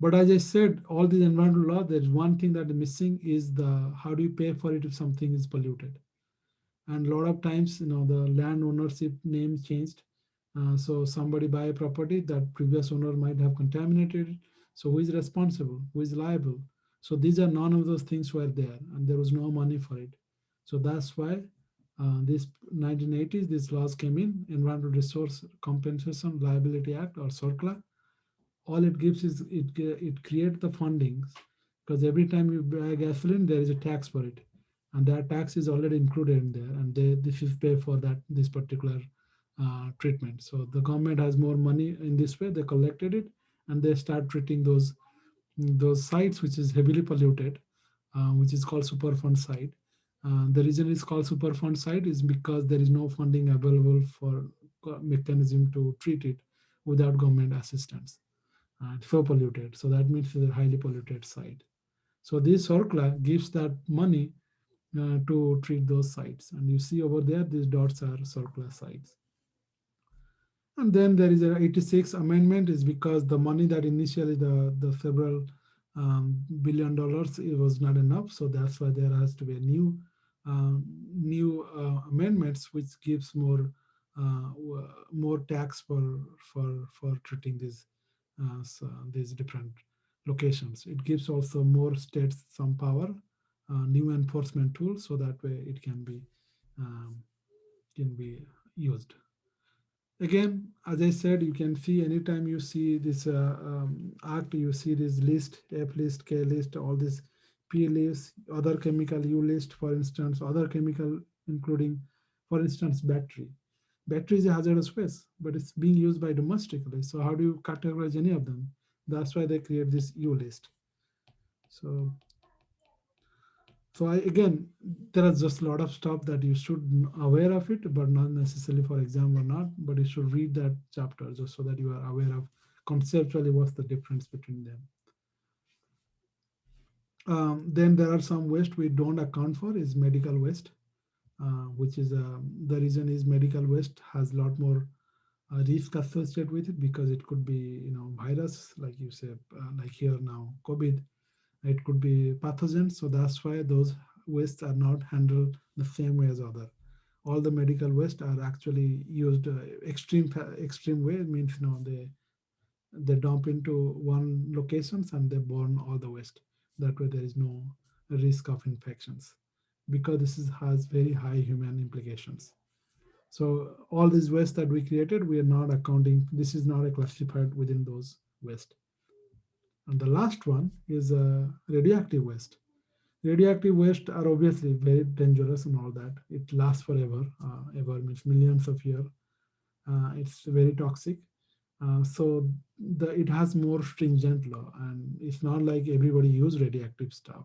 But as I said, all these environmental law, there's one thing that is missing is the how do you pay for it if something is polluted. And a lot of times, the land ownership name changed. So somebody buy a property that previous owner might have contaminated it. So who is responsible? Who is liable? So these are none of those things were there, and there was no money for it. So that's why this 1980s these laws came in, Environmental Resource Compensation Liability Act or CERCLA. All it gives is it creates the fundings, because every time you buy gasoline there is a tax for it, and that tax is already included in there, and this is pay for that this particular treatment. So the government has more money in this way, they collected it, and they start treating those sites which is heavily polluted, which is called superfund site. The reason it's called superfund site is because there is no funding available for mechanism to treat it without government assistance, and so polluted. So that means it's a highly polluted site. So this circular gives that money to treat those sites. And you see over there, these dots are circular sites. And then there is a 86 amendment is because the money that initially the several $1 billion, it was not enough. So that's why there has to be a new amendments which gives more tax for treating these different locations. It gives also more states some power, new enforcement tools, so that way it um, can be used. Again, as I said, you can see anytime you see this act, you see this list, F list, K list, all this P list, other chemical U list, for instance, other chemical including, for instance, battery. Battery is a hazardous waste, but it's being used by domestically. So how do you categorize any of them? That's why they create this U list. So again, there are just a lot of stuff that you should aware of it, but not necessarily for exam or not. But you should read that chapter just so that you are aware of conceptually what's the difference between them. Then there are some waste we don't account for is medical waste, which is the reason is medical waste has a lot more risk associated with it, because it could be virus, like you say, like here now COVID. It could be pathogens, so that's why those wastes are not handled the same way as other. All the medical waste are actually used extreme way. It means they dump into one locations and they burn all the waste. That way there is no risk of infections, because has very high human implications. So all these waste that we created, we are not accounting. This is not a classified within those waste. And the last one is radioactive waste. Radioactive waste are obviously very dangerous and all that. It lasts forever, ever means millions of years. It's very toxic. So it has more stringent law, and it's not like everybody use radioactive stuff.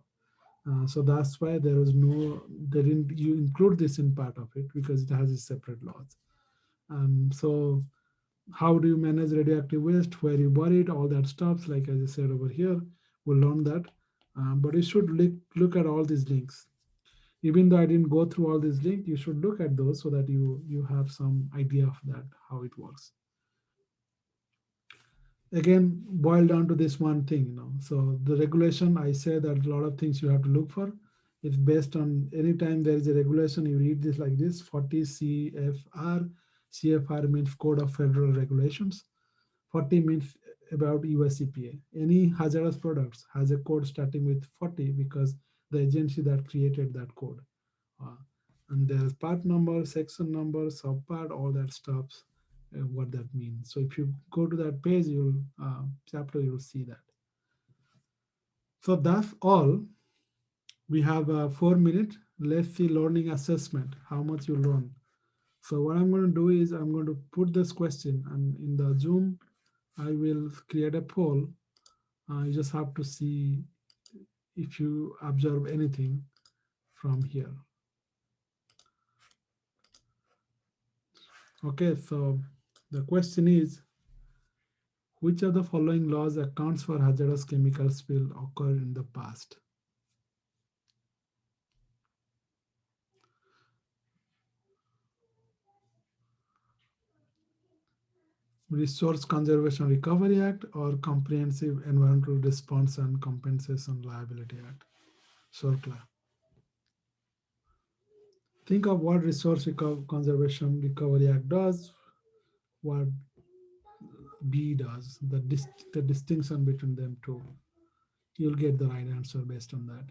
So that's why they didn't you include this in part of it, because it has its separate laws. So how do you manage radioactive waste, where you bury it, all that stuff, like as I said over here, we'll learn that. But you should look at all these links. Even though I didn't go through all these links, you should look at those so that you have some idea of that, how it works. Again, boil down to this one thing. So the regulation, I say that a lot of things you have to look for. It's based on anytime there is a regulation, you read this like this, 40 CFR. CFR means Code of Federal Regulations. 40 means about US EPA. Any hazardous products has a code starting with 40 because the agency that created that code. Uh, and there's part number, section number, subpart, all that stuff, what that means. So if you go to that page, chapter, you'll see that. So that's all. We have 4 minutes. Let's see learning assessment, how much you learn. So what I'm going to do is I'm going to put this question, and in the Zoom, I will create a poll. You just have to see if you observe anything from here. Okay, so the question is, which of the following laws accounts for hazardous chemical spill occurred in the past? Resource Conservation Recovery Act or Comprehensive Environmental Response and Compensation Liability Act, CERCLA. Think of what Resource Conservation Recovery Act does. what B does, the distinction between them two. You'll get the right answer based on that.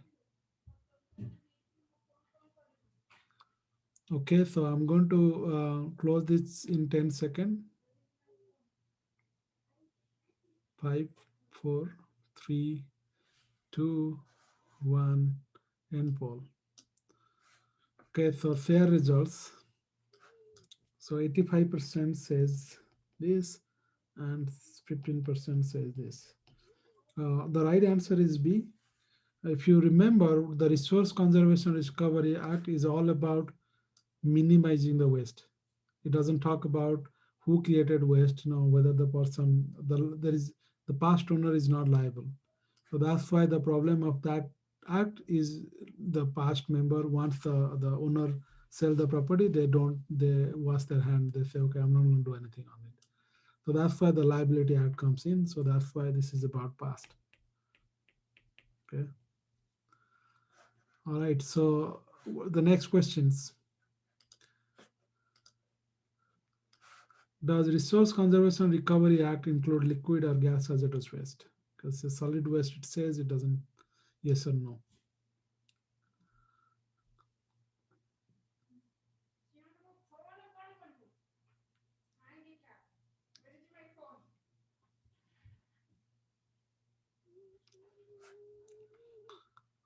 Okay, so I'm going to close this in 10 seconds. 5, 4, 3, 2, 1, end poll. Okay, so fair results. So 85% says this and 15% says this. The right answer is B. If you remember, the Resource Conservation Recovery Act is all about minimizing the waste. It doesn't talk about who created waste, whether the person, the past owner is not liable. So that's why the problem of that act is the past member, once the owner sell the property, they wash their hand, they say, okay, I'm not going to do anything on it. So that's why the liability act comes in. So that's why this is about past. Okay. All right, so the next questions. Does Resource Conservation Recovery Act include liquid or gas hazardous waste? Because the solid waste, it says it doesn't. Yes or no?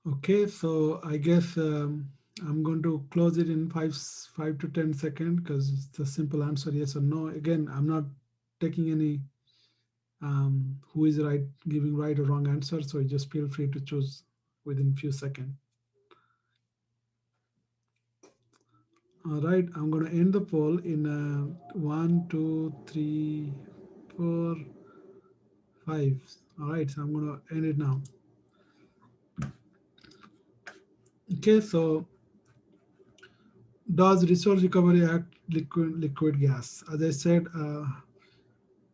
Okay, so I guess I'm going to close it in 5 to 10 seconds because it's a simple answer, yes or no. Again, I'm not taking any who is right, giving right or wrong answer. So you just feel free to choose within few seconds. All right, I'm going to end the poll in 1, 2, 3, 4, 5. All right, so I'm going to end it now. Okay, so does Resource Recovery Act liquid gas? As I said,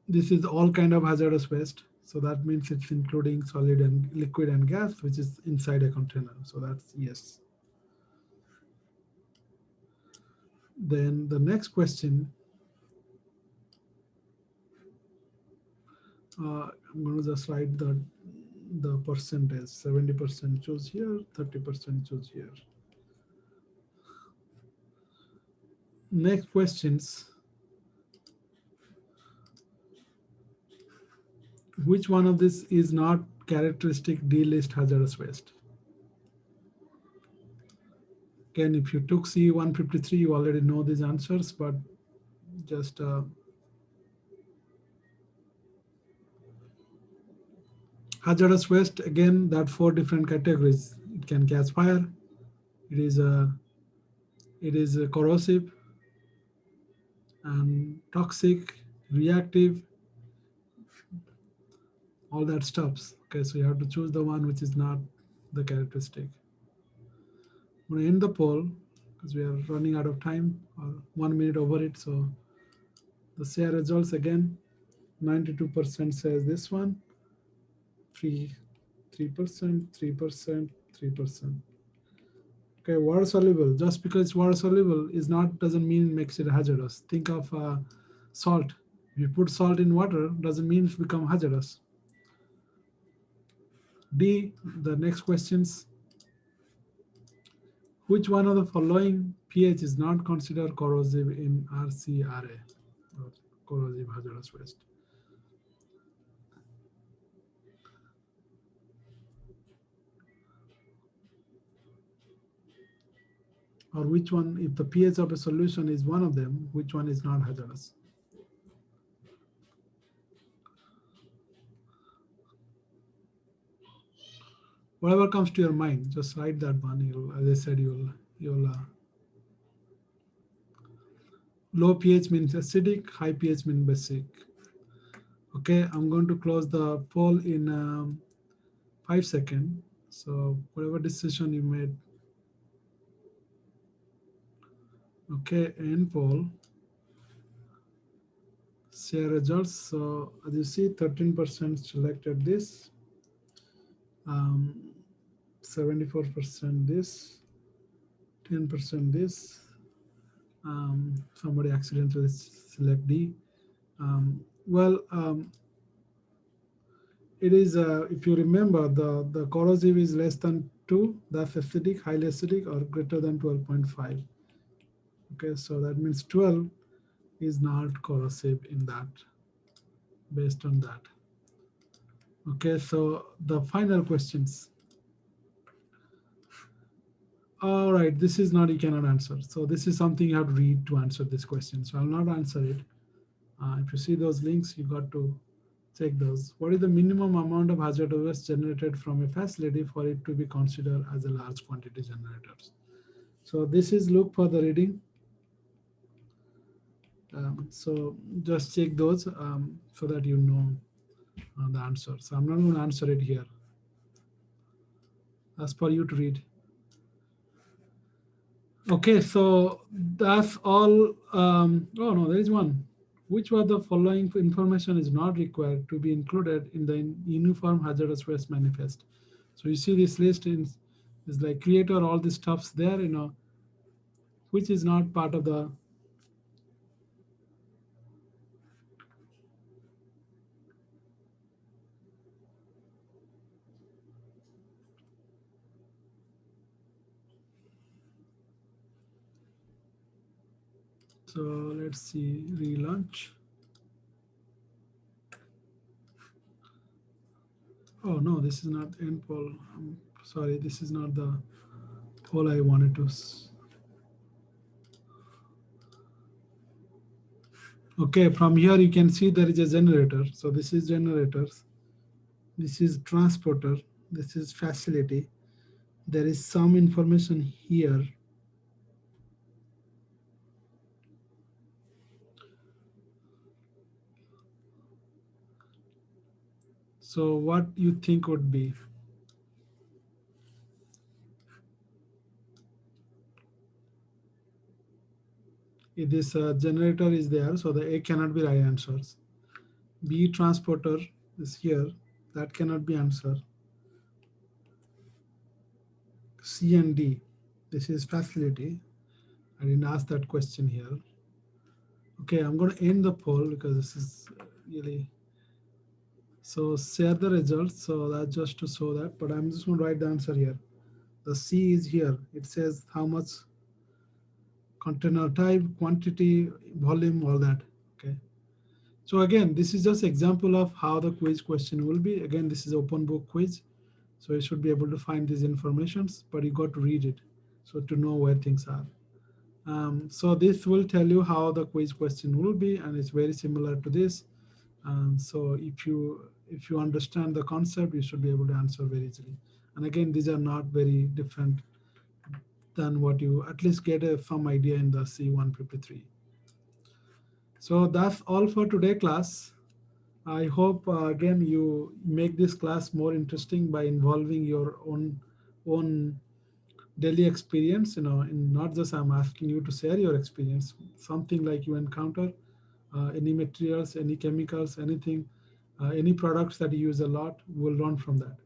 this is all kind of hazardous waste. So that means it's including solid and liquid and gas, which is inside a container. So that's yes. Then the next question, I'm going to just write the percentage. 70% choose here, 30% choose here. Next questions. Which one of this is not characteristic D-list hazardous waste? Again, if you took CE153, you already know these answers, but just hazardous waste, again, that 4 different categories. It can catch fire. It is corrosive and toxic, reactive, all that stuffs. Okay, so you have to choose the one which is not the characteristic. I'm going to end the poll because we are running out of time, or 1 minute over it. So the share results again, 92% says this one, 3%, 3%, 3%. Okay, water soluble. Just because it's water soluble doesn't mean it makes it hazardous. Think of salt. If you put salt in water, doesn't mean it become hazardous. D, the next questions. Which one of the following pH is not considered corrosive in RCRA, or corrosive hazardous waste? Or which one, if the pH of a solution is one of them, which one is not hazardous? Whatever comes to your mind, just write that one. As I said, you'll low pH means acidic, high pH means basic. Okay, I'm going to close the poll in 5 seconds. So whatever decision you made. Okay, end poll. Share results. So as you see, 13% selected this, 74% this, 10% this. Somebody accidentally select D. Well, it is, if you remember, the corrosive is less than 2, that's acidic, highly acidic, or greater than 12.5. Okay, so that means 12 is not corrosive in that, based on that. Okay, so the final questions. All right, this is not, you cannot answer. So this is something you have to read to answer this question. So I'll not answer it. If you see those links, you got to check those. What is the minimum amount of hazardous waste generated from a facility for it to be considered as a large quantity generators? So this is look for the reading. So just check those so that you know the answer. So I'm not going to answer it here. That's for you to read. Okay, so that's all. Oh no, there is one. Which of the following information is not required to be included in the Uniform Hazardous Waste Manifest? So you see this list is like creator, all this stuff's there, which is not part of the. So let's see, relaunch. Oh no, this is not end poll. I'm sorry, this is not the poll I wanted to. Okay, from here you can see there is a generator. So this is generators. This is transporter. This is facility. There is some information here. So what you think would be? If this generator is there, so the A cannot be right answers. B transporter is here. That cannot be answer. C and D. This is facility. I didn't ask that question here. Okay, I'm going to end the poll because this is really. So share the results. So that's just to show that, but I'm just going to write the answer here. The C is here. It says how much container type, quantity, volume, all that. Okay. So again, this is just example of how the quiz question will be. Again, this is open book quiz. So you should be able to find these informations, but you got to read it. So to know where things are. So this will tell you how the quiz question will be, and it's very similar to this. So if you understand the concept, you should be able to answer very easily. And again, these are not very different than what you at least get some idea in the C153. So that's all for today class. I hope again you make this class more interesting by involving your own daily experience. And not just I'm asking you to share your experience, something like you encounter any materials, any chemicals, anything, any products that you use a lot, will learn from that.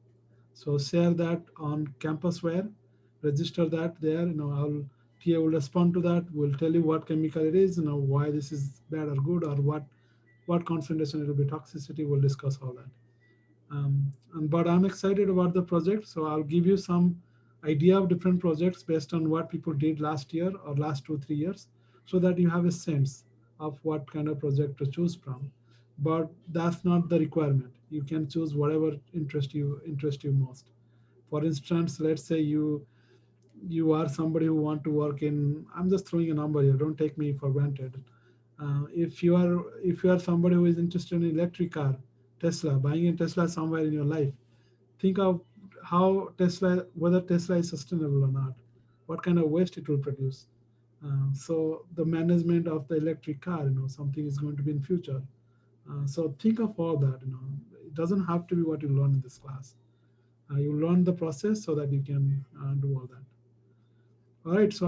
So share that on campusware, register that there. I'll TA will respond to that. We'll tell you what chemical it is, why this is bad or good, or what concentration it will be toxicity. We'll discuss all that. But I'm excited about the project, so I'll give you some idea of different projects based on what people did last year or last 2 3 years, so that you have a sense of what kind of project to choose from. But that's not the requirement. You can choose whatever interest you most. For instance, let's say you are somebody who want to work in, I'm just throwing a number here, don't take me for granted. If you are somebody who is interested in electric car, Tesla, buying a Tesla somewhere in your life, think of how Tesla, whether Tesla is sustainable or not, what kind of waste it will produce. So the management of the electric car, something is going to be in future. So think of all that. It doesn't have to be what you learn in this class. You learn the process so that you can do all that. All right, so